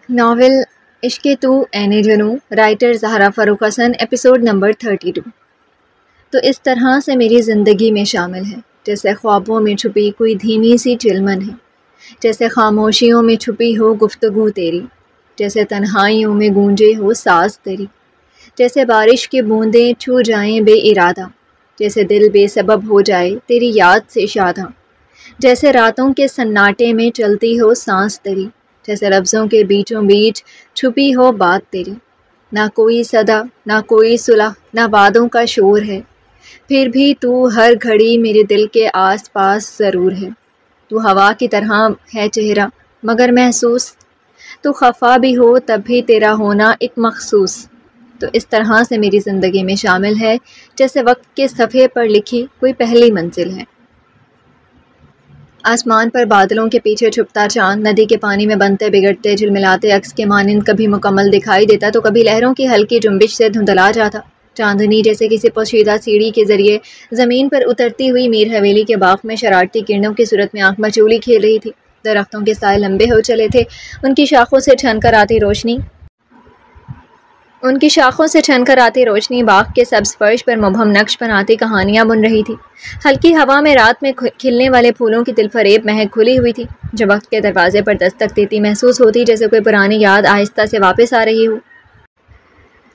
Novel عشق تو N جنوں، رائٹر زہرا فاروق حسن، ایپیسوڈ نمبر 32۔ تو اس طرح سے میری زندگی میں شامل ہے، جیسے خوابوں میں چھپی کوئی دھیمی سی چلمن ہے، جیسے خاموشیوں میں چھپی ہو گفتگو تیری، جیسے تنہائیوں میں گونجے ہو ساز تیری، جیسے بارش کی بوندیں چھو جائیں بے ارادہ، جیسے دل بے سبب ہو جائے تیری یاد سے شاداں، جیسے راتوں کے سناٹے میں چلتی ہو سانس تیری، جیسے لفظوں کے بیچوں بیچ چھپی ہو بات تیری۔ نہ کوئی صدا، نہ کوئی صلح، نہ وعدوں کا شور ہے، پھر بھی تو ہر گھڑی میرے دل کے آس پاس ضرور ہے۔ تو ہوا کی طرح ہے چہرہ مگر محسوس، تو خفا بھی ہو تب بھی تیرا ہونا ایک مخصوص۔ تو اس طرح سے میری زندگی میں شامل ہے، جیسے وقت کے صفحے پر لکھی کوئی پہلی منزل ہے۔ آسمان پر بادلوں کے پیچھے چھپتا چاند، ندی کے پانی میں بنتے بگڑتے جھلملاتے عکس کے مانند کبھی مکمل دکھائی دیتا تو کبھی لہروں کی ہلکی جنبش سے دھندلا جاتا۔ چاندنی جیسے کسی پوشیدہ سیڑھی کے ذریعے زمین پر اترتی ہوئی میر حویلی کے باغ میں شرارتی کرنوں کی صورت میں آنکھ مچولی کھیل رہی تھی۔ درختوں کے سائے لمبے ہو چلے تھے، ان کی شاخوں سے چھن کر آتی روشنی باغ کے سبز فرش پر مبہم نقش بناتی کہانیاں بن رہی تھی۔ ہلکی ہوا میں رات میں کھلنے والے پھولوں کی دل فریب مہک کھلی ہوئی تھی، جو وقت کے دروازے پر دستک دیتی محسوس ہوتی جیسے کوئی پرانی یاد آہستہ سے واپس آ رہی ہو۔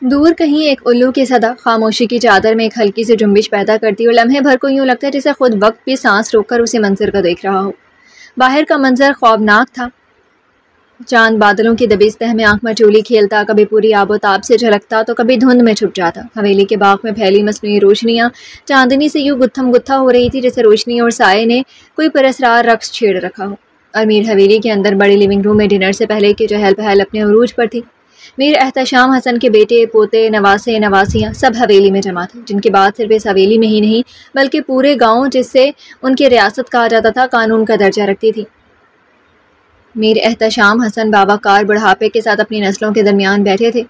دور کہیں ایک الو کی صدا خاموشی کی چادر میں ایک ہلکی سی جنبش پیدا کرتی اور لمحے بھر کو یوں لگتا ہے جیسے خود وقت بھی سانس روک کر اسی منظر کو دیکھ رہا ہو۔ باہر کا منظر خوابناک تھا۔ چاند بادلوں کی دبیز تہ میں آنکھ مچولی کھیلتا، کبھی پوری آب و تاب سے جھلکتا تو کبھی دھند میں چھپ جاتا۔ حویلی کے باغ میں پھیلی مصنوعی روشنیاں چاندنی سے یوں گتھم گتھا ہو رہی تھی جیسے روشنی اور سائے نے کوئی پراسرار رقص چھیڑ رکھا ہو۔ اور میر حویلی کے اندر بڑے لیونگ روم میں ڈنر سے پہلے کی چہل پہل اپنے عروج پر تھی۔ میر احتشام حسن کے بیٹے، پوتے، نواسے، نواسیاں سب حویلی میں جمع تھے، جن کی بات صرف اس حویلی میں ہی نہیں بلکہ پورے گاؤں جس سے ان کی ریاست کہا جاتا تھا قانون کا درجہ رکھتی تھی۔ میر احتشام حسن باوقار بڑھاپے کے ساتھ اپنی نسلوں کے درمیان بیٹھے تھے۔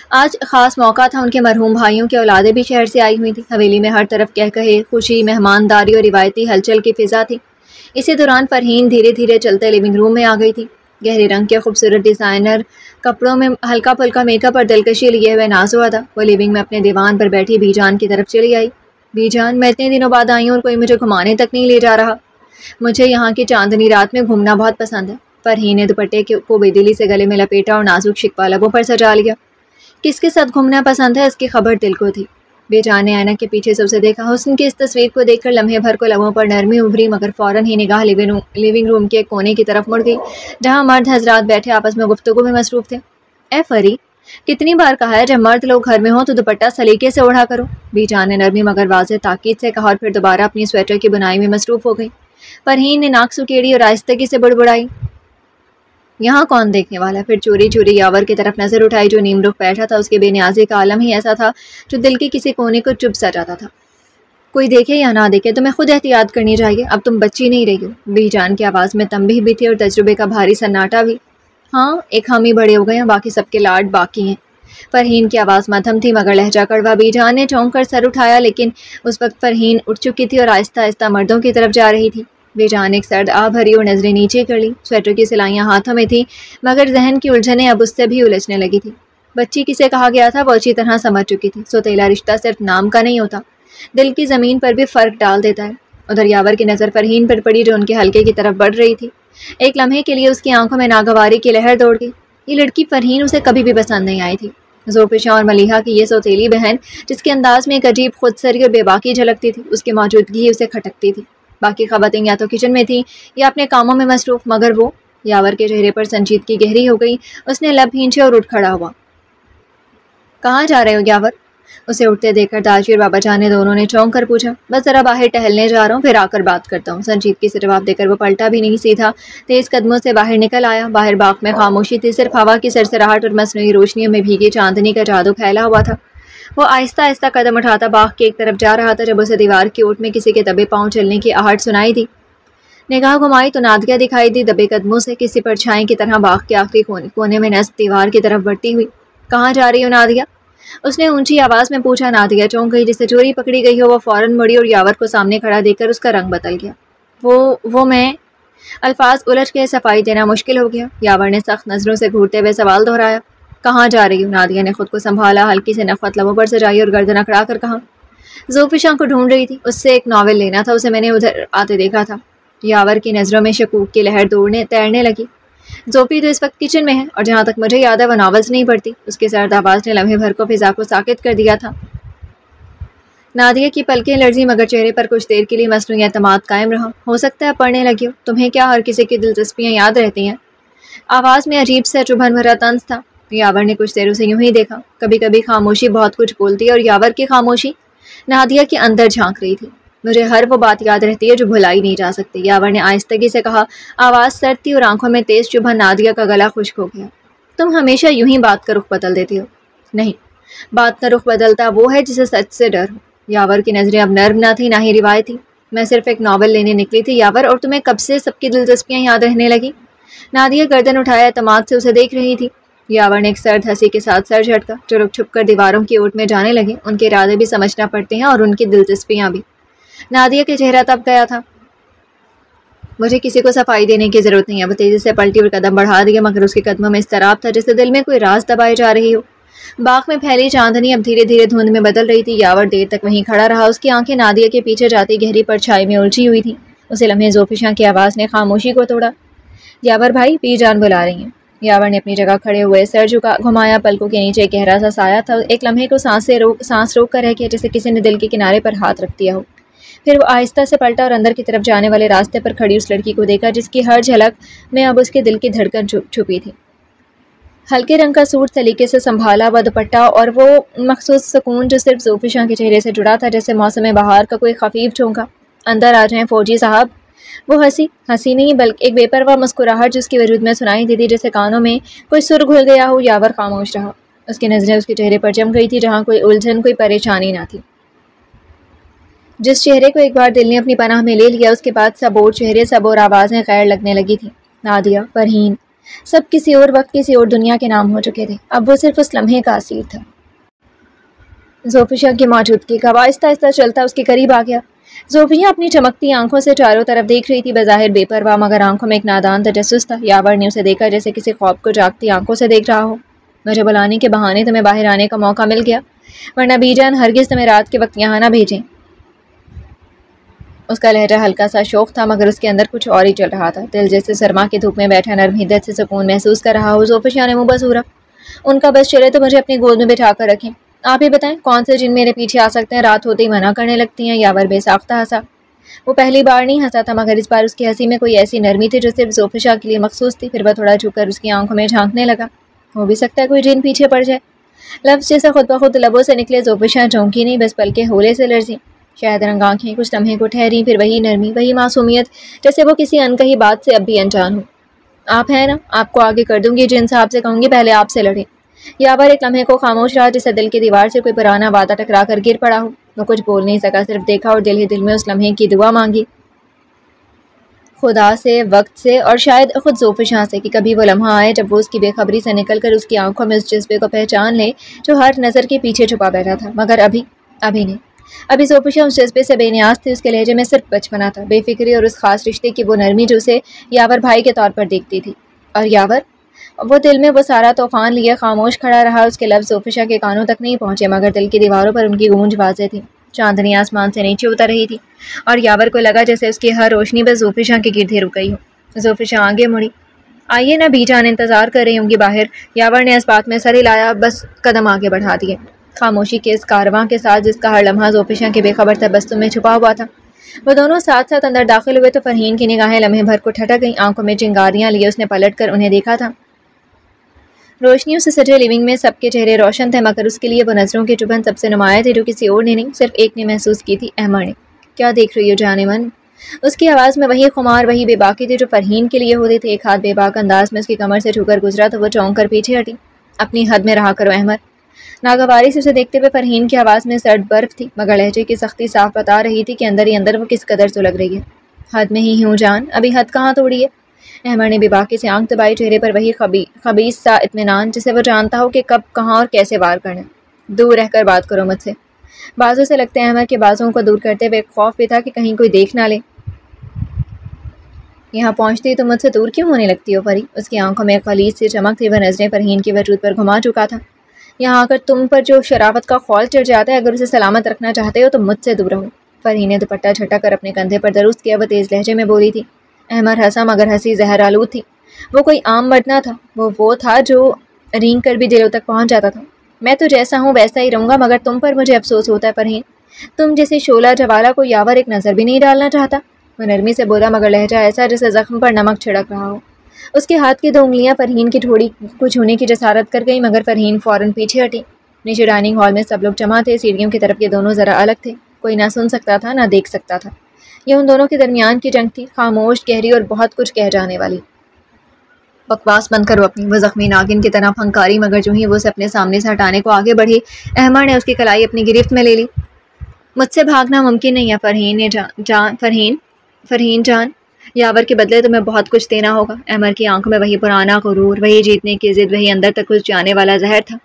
آج خاص موقع تھا، ان کے مرحوم بھائیوں کی اولادیں بھی شہر سے آئی ہوئی تھیں۔ حویلی میں ہر طرف کہے، خوشی، مہمانداری اور روایتی ہلچل کی فضا تھی۔ اسی دوران فرحین دھیرے دھیرے چلتے لیونگ روم میں آ گئی تھی۔ گہرے رنگ کے خوبصورت ڈیزائنر کپڑوں میں ہلکا پھلکا میک اپ اور دلکشی لیے ہوئے ناز و ادا وہ لیونگ میں اپنے دیوان پر بیٹھی بی جان کی طرف چلی آئی۔ بی جان، میں اتنے دنوں بعد آئی ہوں اور کوئی مجھے گھمانے تک نہیں لے جا رہا۔ مجھے یہاں کی چاندنی رات میں گھومنا بہت پسند ہے۔ فرحین نے دوپٹے کو بے دلی سے گلے میں لپیٹا اور نازک شکوہ لبوں پر سجا لیا۔ کس کے ساتھ گھومنا پسند ہے اس کی خبر دل کو تھی۔ بے جان نے آئینہ کے پیچھے سے اسے دیکھا۔ حسن کی اس تصویر کو دیکھ کر لمحے بھر کو لبوں پر نرمی ابھری مگر فوراً ہی نگاہ لیونگ روم کے کونے کی طرف مڑ گئی، جہاں مرد حضرات بیٹھے آپس میں گفتگو میں مصروف تھے۔ اے فری، کتنی بار کہا ہے جب مرد لوگ گھر میں ہوں تو دوپٹہ سلیقے سے اوڑھا کرو۔ بی جان نے نرمی مگر واضح تاکید سے کہا اور پھر دوبارہ اپنی سویٹر کی بنائی میں مصروف ہو گئی۔ فرحین نے ناک سکیڑی اور آہستگی سے بڑبڑائی، یہاں کون دیکھنے والا ہے؟ پھر چوری چوری یاور کی طرف نظر اٹھائی جو نیم رخ بیٹھا تھا۔ اس کی بے نیازی کا عالم ہی ایسا تھا جو دل کے کسی کونے کو چبھ سا جاتا تھا۔ کوئی دیکھے یا نہ دیکھے تمہیں خود احتیاط کرنی چاہیے، اب تم بچی نہیں رہی ہو۔ بی جان کی آواز میں تنبیہ بھی تھی اور تجربے کا بھاری سناٹا بھی۔ ہاں، ایک ہم ہی بڑے ہو گئے ہیں، باقی سب کے لاڈ باقی ہیں۔ فرحین کی آواز مدھم تھی مگر لہجہ کڑوا۔ بی جان نے چونک کر سر اٹھایا لیکن اس وقت فرحین اٹھ چکی تھی اور آہستہ آہستہ مردوں کی طرف جا رہی تھی۔ بی جان ایک سرد آہ بھری اور نظریں نیچے کر لی۔ سویٹر کی سلائیاں ہاتھوں میں تھیں مگر ذہن کی الجھنیں اب اس سے بھی الجھنے لگی تھی۔ بچی کسے کہا گیا تھا وہ اچھی طرح سمجھ چکی تھی۔ سوتیلا رشتہ صرف نام کا نہیں ہوتا، دل کی زمین پر بھی فرق ڈال دیتا ہے۔ ادھر یاور کی نظر فرحین پر پڑی جو ان کے حلقے کی طرف بڑھ رہی تھی۔ ایک لمحے کے لیے اس کی آنکھوں میں ناگواری کی لہر دوڑ گئی۔ یہ لڑکی فرحین اسے کبھی بھی پسند نہیں آئی تھی۔ زوفشاں اور ملیحہ کی یہ سوتیلی بہن جس کے انداز میں ایک عجیب خود سری اور بے باکی جھلکتی تھی، اس کی موجودگی ہی اسے کھٹکتی تھی۔ باقی خواتین یا تو کچن میں تھیں یا اپنے کاموں میں مصروف مگر وہ، یاور کے چہرے پر سنجیدگی گہری ہو گئی۔ اس نے لب بھینچے اور اٹھ کھڑا ہوا۔ کہاں جا رہے ہو یاور؟ اسے اٹھتے دیکھ کر داجی اور بابا جان نے دونوں نے چونک کر پوچھا۔ بس ذرا باہر ٹہلنے جا رہا ہوں، پھر آ کر بات کرتا ہوں، سنجیدگی سے جواب دے کر وہ پلٹا بھی نہیں، سیدھا تیز قدموں سے باہر نکل آیا۔ باہر باغ میں خاموشی تھی، صرف ہوا کی سرسراہٹ اور مصنوعی روشنیوں میں بھیگی چاندنی کا جادو پھیلا ہوا تھا۔ وہ آہستہ آہستہ قدم اٹھاتا باغ کی ایک طرف جا رہا تھا جب اسے دیوار کی اوٹ میں کسی کے دبے پاؤں چلنے کی آہٹ سنائی دی۔ نگاہ گھمائی تو نادیہ دکھائی دی، دبے قدموں سے کسی پرچھائی کی طرح باغ کے آخری کونے میں نصب دیوار کی طرف بڑھتی ہوئی۔ کہاں جا رہی ہو نادیہ؟ اس نے اونچی آواز میں پوچھا۔ نادیہ چونک گئی، جسے چوری پکڑی گئی ہو۔ وہ فوراً مڑی اور یاور کو سامنے کھڑا دیکھ کر اس کا رنگ بدل گیا۔ وہ میں الفاظ الجھ کے صفائی دینا مشکل ہو گیا۔ یاور نے سخت نظروں سے گھورتے ہوئے سوال دہرایا، کہاں جا رہی ہوں؟ نادیہ نے خود کو سنبھالا، ہلکی سے نفرت لبوں پر سجائی اور گردن اکڑا کر کہا، زوفشاں کو ڈھونڈ رہی تھی، اس سے ایک ناول لینا تھا، اسے میں نے ادھر آتے دیکھا تھا۔ یاور کی نظروں میں شکوک کی لہر تیرنے لگی۔ زوفی تو اس وقت کچن میں ہے، اور جہاں تک مجھے یاد ہے وہ ناولز نہیں پڑھتی۔ اس کی سرد آواز نے لمحے بھر کو فضا کو ساکت کر دیا تھا۔ نادیہ کی پلکیں لرزی مگر چہرے پر کچھ دیر کے لیے مصنوعی اعتماد قائم رہا۔ ہو سکتا ہے پڑھنے لگی ہو، تمہیں کیا ہر کسی کی دلچسپیاں یاد رہتی ہیں؟ آواز میں عجیب سا چبھن بھرا طنز تھا۔ یاور نے کچھ دیر اسے یوں ہی دیکھا۔ کبھی کبھی خاموشی بہت کچھ بولتی ہے، اور یاور کی خاموشی نادیہ کے اندر جھانک رہی تھی۔ مجھے ہر وہ بات یاد رہتی ہے جو بھلائی نہیں جا سکتی، یاور نے آہستگی سے کہا۔ آواز سرد تھی اور آنکھوں میں تیز چبھن۔ نادیہ کا گلا خشک ہو گیا۔ تم ہمیشہ یوں ہی بات کا رخ بدل دیتی ہو۔ نہیں، بات کا رخ بدلتا وہ ہے جسے سچ سے ڈر ہو۔ یاور کی نظریں اب نرم نہ تھی نہ ہی روایتی۔ میں صرف ایک ناول لینے نکلی تھی یاور، اور تمہیں کب سے سب کی دلچسپیاں یاد رہنے لگی؟ نادیہ گردن اٹھائے اعتماد سے اسے دیکھ رہی تھی۔ یاور نے ایک سرد ہنسی کے ساتھ سر جھٹکا۔ جو لوگ چھپ کر دیواروں کی اوٹ میں جانے لگے ان کے ارادے بھی سمجھنا پڑتے ہیں، اور ان کی دلچسپیاں بھی۔ نادیہ کا چہرہ تب گیا تھا۔ مجھے کسی کو صفائی دینے کی ضرورت نہیں ہے۔ وہ تیزی سے پلٹی اور قدم بڑھا دیا، مگر اس کے قدموں میں اضطراب تھا جیسے دل میں کوئی راز دبائے جا رہی ہو۔ باغ میں پھیلی چاندنی اب دھیرے دھیرے دھند میں بدل رہی تھی۔ یاور دیر تک وہیں کھڑا رہا، اس کی آنکھیں نادیہ کے پیچھے جاتی گہری پرچھائی میں الجھی ہوئی تھیں۔ اسے لمحے زوفشاں کی آواز نے خاموشی کو توڑا۔ یاور بھائی، پیر جان بلا رہی ہیں۔ یاور نے اپنی جگہ کھڑے ہوئے سر گھمایا، پلکوں کے نیچے ایک گہرا سا سایہ تھا۔ ایک لمحے کو سانس روک کر رہ گیا، جیسے کسی نے دل کے کنارے پر ہاتھ رکھ دیا ہو۔ پھر وہ آہستہ سے پلٹا اور اندر کی طرف جانے والے راستے پر کھڑی اس لڑکی کو دیکھا جس کی ہر جھلک میں اب اس کے دل کی دھڑکن چھپی تھی۔ ہلکے رنگ کا سوٹ، سلیقے سے سنبھالا ہوا دوپٹہ، اور وہ مخصوص سکون جو صرف زوفشاں کے چہرے سے جڑا تھا، جیسے موسم بہار کا کوئی خفیف جھونکا۔ اندر آ جائیں فوجی صاحب۔ وہ ہنسی نہیں بلکہ ایک بے پرواہ مسکراہٹ جس کی وجود میں سنائی دی تھی، جیسے کانوں میں کوئی سر گھل گیا ہو۔ یاور خاموش رہا۔ اس کی نظریں اس کے چہرے پر جم گئی تھی جہاں کوئی الجھن، کوئی پریشانی نہ تھی۔ جس چہرے کو ایک بار دل نے اپنی پناہ میں لے لیا، اس کے بعد سب اور چہرے، سب اور آوازیں غیر لگنے لگی تھیں۔ نادیہ، فرحین، سب کسی اور وقت کسی اور دنیا کے نام ہو چکے تھے۔ اب وہ صرف اس لمحے کا اسیر تھا۔ زوفشاں کی موجودگی کا آہستہ آہستہ چلتا اس کے قریب آ گیا۔ زوفیہ اپنی چمکتی آنکھوں سے چاروں طرف دیکھ رہی تھی، بظاہر بے پرواہ مگر آنکھوں میں ایک نادان تجسس تھا۔ یاور نے اسے دیکھا جیسے کسی خواب کو جاگتی آنکھوں سے دیکھ رہا ہو۔ مجھے بلانے کے بہانے تمہیں باہر آنے کا موقع مل گیا، ورنہ بی جان ہرگز تمہیں رات کے وقت یہاں نہ بھیجیں۔ اس کا لہجہ ہلکا سا شوق تھا مگر اس کے اندر کچھ اور ہی چل رہا تھا۔ دل جیسے سرما کی دھوپ میں بیٹھا نرم ہدت سے سکون محسوس کر رہا ہو۔ زوفشاں نے منہ بسورا، ان کا بس چلے تو مجھے اپنی گود میں بٹھا کر رکھیں۔ آپ ہی بتائیں کون سے جن میرے پیچھے آ سکتے ہیں؟ رات ہوتے ہی منع کرنے لگتی ہیں۔ یاور بے ساختہ ہنسا۔ وہ پہلی بار نہیں ہنسا تھا مگر اس بار اس کی ہنسی میں کوئی ایسی نرمی تھی جو صرف زوفشاں کے لیے مخصوص تھی۔ پھر وہ تھوڑا جھک کر اس کی آنکھوں میں جھانکنے لگا۔ ہو بھی سکتا ہے کوئی جن پیچھے پڑ جائے۔ لفظ جیسے خود بخود لبوں سے نکلے۔ زوفشاں چونکی نہیں، بس پلکیں ہولے سے لرزیں۔ شاید رنگ آنکھیں کچھ لمحے کو ٹھہری، پھر وہی نرمی، وہی معصومیت، جیسے وہ کسی انکہی بات سے اب بھی انجان ہو۔ آپ ہیں نا؟ آپ کو آگے کر دوں گی، جن صاحب سے کہوں گی پہلے آپ سے لڑیں۔ یاور ایک لمحے کو خاموش رہا، جیسے دل کی دیوار سے کوئی پرانا وعدہ ٹکرا کر گر پڑا ہو۔ وہ کچھ بول نہیں سکا، صرف دیکھا اور دل ہی دل میں اس لمحے کی دعا مانگی، خدا سے، وقت سے، اور شاید خود زوفشاں سے، کہ کبھی وہ لمحہ آئے جب وہ اس کی بے خبری سے نکل کر اس کی آنکھوں میں اس جذبے کو پہچان لے جو ہر نظر کے پیچھے چھپا بیٹھا تھا۔ مگر ابھی نہیں۔ ابھی زوفشاں اس جذبے سے بے نیاز تھی۔ اس کے لہجے میں صرف بچپنا تھا، بے فکری اور اس خاص رشتے کی وہ نرمی جو اسے یاور بھائی کے طور پر دیکھتی تھی۔ اور یاور، وہ دل میں وہ سارا طوفان لیے خاموش کھڑا رہا۔ اس کے لفظ زوفشاں کے کانوں تک نہیں پہنچے مگر دل کی دیواروں پر ان کی گونج واضح تھی۔ چاندنی آسمان سے نیچے اتر رہی تھی اور یاور کو لگا جیسے اس کی ہر روشنی بس زوفشاں کے گرد ہی رک گئی ہو۔ زوفشاں آگے مڑی۔ آئیے نا، بی جان انتظار کر رہی ہوں گی باہر۔ یاور نے اس بات میں سر ہلایا، بس قدم آگے بڑھا دیے، خاموشی کے اس کارواں کے ساتھ جس کا ہر لمحہ زوفشاں کے بے خبر تبسم میں چھپا ہوا تھا۔ وہ دونوں ساتھ ساتھ اندر داخل ہوئے تو فرحین کی نگاہیں لمحے بھر کو ٹھٹک گئیں۔ آنکھوں میں چنگاریاں لیے اس نے پلٹ کر انہیں دیکھا تھا۔ روشنیوں سے سجے لیونگ میں سب کے چہرے روشن تھے مگر اس کے لیے وہ نظروں کی چبھن سب سے نمایاں تھی جو کسی اور نے نہیں، صرف ایک نے محسوس کی تھی، احمد نے۔ کیا دیکھ رہی ہو جانے من؟ اس کی آواز میں وہی خمار، وہی بے باکی تھی جو فرحین کے لیے ہوتی تھی۔ ایک ہاتھ بے باک انداز میں اس کی کمر سے چھو کر گزرا تو وہ چونک کر پیچھے ہٹی۔ اپنی حد میں رہا کرو احمد۔ ناگواری سے اسے دیکھتے ہوئے فرحین کی آواز میں سرد برف تھی مگر لہجے کی سختی صاف بتا رہی تھی کہ اندر ہی اندر وہ کس قدر سلگ رہی ہے۔ حد میں ہی ہوں جان، ابھی حد کہاں توڑی ہے؟ احمد نے بے باکی سے آنکھ دبائی، چہرے پر وہی خبیث سا اطمینان جسے وہ جانتا ہو کہ کب، کہاں اور کیسے وار کرنا۔ دور رہ کر بات کرو مجھ سے۔ بازوں سے لگتے احمد کے بازوں کو دور کرتے ہوئے ایک خوف بھی تھا کہ کہیں کوئی دیکھ نہ لے۔ یہاں پہنچتی تو مجھ سے دور کیوں ہونے لگتی ہو پری؟ اس کی آنکھوں میں خلیج سی چمک تھی، وہ نظریں فرحین کے وجود پر گھما چکا تھا۔ یہاں آ کر تم پر جو شرافت کا خول چڑھ جاتا ہے، اگر اسے سلامت رکھنا چاہتے ہو تو مجھ سے دور رہو۔ فرحین نے دوپٹہ جھٹک کر اپنے کندھے پر درست کیا، وہ تیز لہجے میں بولی تھی۔ احمر ہنسا مگر ہنسی زہر آلود تھی۔ وہ کوئی عام مرد نہ تھا، وہ تھا جو رینگ کر بھی دلوں تک پہنچ جاتا تھا۔ میں تو جیسا ہوں ویسا ہی رہوں گا، مگر تم پر مجھے افسوس ہوتا ہے فرحین، تم جیسے شعلہ جوالا کو یاور ایک نظر بھی نہیں ڈالنا چاہتا۔ وہ نرمی سے بولا مگر لہجہ ایسا جیسے زخم پر نمک چھڑک رہا ہو۔ اس کے ہاتھ کی 2 انگلیاں فرحین کی ٹھوڑی کو چھونے کی جسارت کر گئی، مگر فرحین فوراً پیچھے ہٹی۔ نیچے ڈائننگ ہال میں سب لوگ جمع تھے، سیڑھیوں کی طرف یہ دونوں ذرا الگ تھے، کوئی نہ سن سکتا تھا نہ دیکھ سکتا تھا۔ یہ ان دونوں کے درمیان کی جنگ تھی، خاموش، گہری اور بہت کچھ کہہ جانے والی۔ بکواس بند کرو اپنی، وہ زخمی ناگن کی طرح پھنکاری، مگر جو ہی وہ اسے اپنے سامنے سے ہٹانے کو آگے بڑھی، احمر نے اس کی کلائی اپنی گرفت میں لے لی۔ مجھ سے بھاگنا ممکن نہیں ہے فرحین جان، یاور کے بدلے تمہیں بہت کچھ دینا ہوگا۔ احمر کی آنکھوں میں وہی پرانا غرور، وہی جیتنے کی ضد، وہی اندر تک کچھ جانے والا زہر تھا۔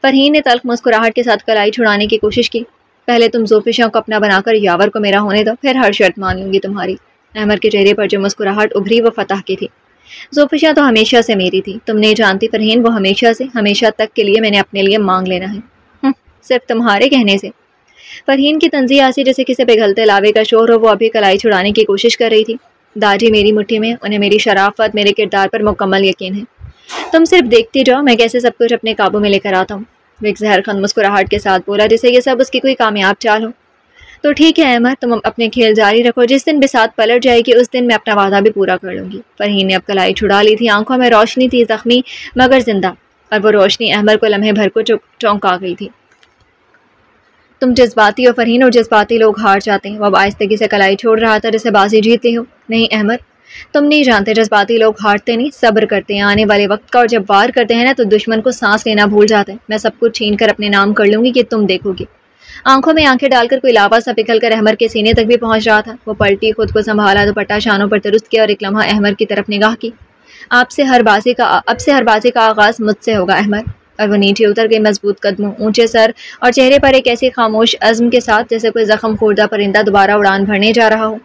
فرحین نے تلخ مسکراہٹ کے ساتھ کلائی چھڑانے کی کوشش کی۔ پہلے تم زوفشاں کو اپنا بنا کر یاور کو میرا ہونے دو، پھر ہر شرط مان لوں گی تمہاری۔ احمر کے چہرے پر جو مسکراہٹ ابھری وہ فتح کی تھی۔ زوفشاں تو ہمیشہ سے میری تھی، تم نہیں جانتی فرحین، وہ ہمیشہ سے، ہمیشہ تک کے لیے میں نے اپنے لیے مانگ لینا ہے۔ صرف تمہارے کہنے سے؟ فرحین کی تنزیہ ایسی جیسے کسی پگھلتے لاوے کا شور ہو، وہ ابھی کلائی چھڑانے کی کوشش کر رہی تھی۔ داجی میری مٹھی میں، انہیں میری شرافت، میرے کردار پر مکمل یقین ہے۔ تم صرف دیکھتی جاؤ میں کیسے سب کچھ اپنے قابو میں لے کر آتا ہوں۔ وہ ایک زہر خند مسکراہٹ کے ساتھ بولا، جیسے یہ سب اس کی کوئی کامیاب چال ہو۔ تو ٹھیک ہے احمد، تم اپنے کھیل جاری رکھو، جس دن بساط پلٹ جائے گی اس دن میں اپنا وعدہ بھی پورا کر لوں گی۔ فرحین نے اب کلائی چھڑا لی تھی، آنکھوں میں روشنی تھی، زخمی مگر زندہ، اور وہ روشنی احمد کو لمحے بھر کو چونکا گئی تھی۔ تم جذباتی ہو فرحین، اور جذباتی لوگ ہار جاتے ہیں۔ وہ اب آہستگی سے کلائی چھوڑ رہا تھا جیسے بازی جیت لی ہو۔ نہیں احمد، تم نہیں جانتے، جذباتی لوگ ہارتے نہیں، صبر کرتے ہیں آنے والے وقت کا، اور جب وار کرتے ہیں نا تو دشمن کو سانس لینا بھول جاتے ہیں۔ میں سب کچھ چھین کر اپنے نام کر لوں گی کہ تم دیکھو گی۔ آنکھوں میں آنکھیں ڈال کر کوئی لاوا سا پگھل کر احمد کے سینے تک بھی پہنچ رہا تھا۔ وہ پلٹی، خود کو سنبھالا، دوپٹہ شانوں پر درست کیا اور ایک لمحہ احمد کی طرف نگاہ کی۔ اب سے ہر بازی کا آغاز مجھ سے ہوگا احمد۔ اور وہ نیچے اتر گئی، مضبوط قدموں، اونچے سر اور چہرے پر ایک ایسی خاموش عزم کے ساتھ جیسے کوئی زخم خوردہ پرندہ دوبارہ اڑان بھرنے جا رہا ہو۔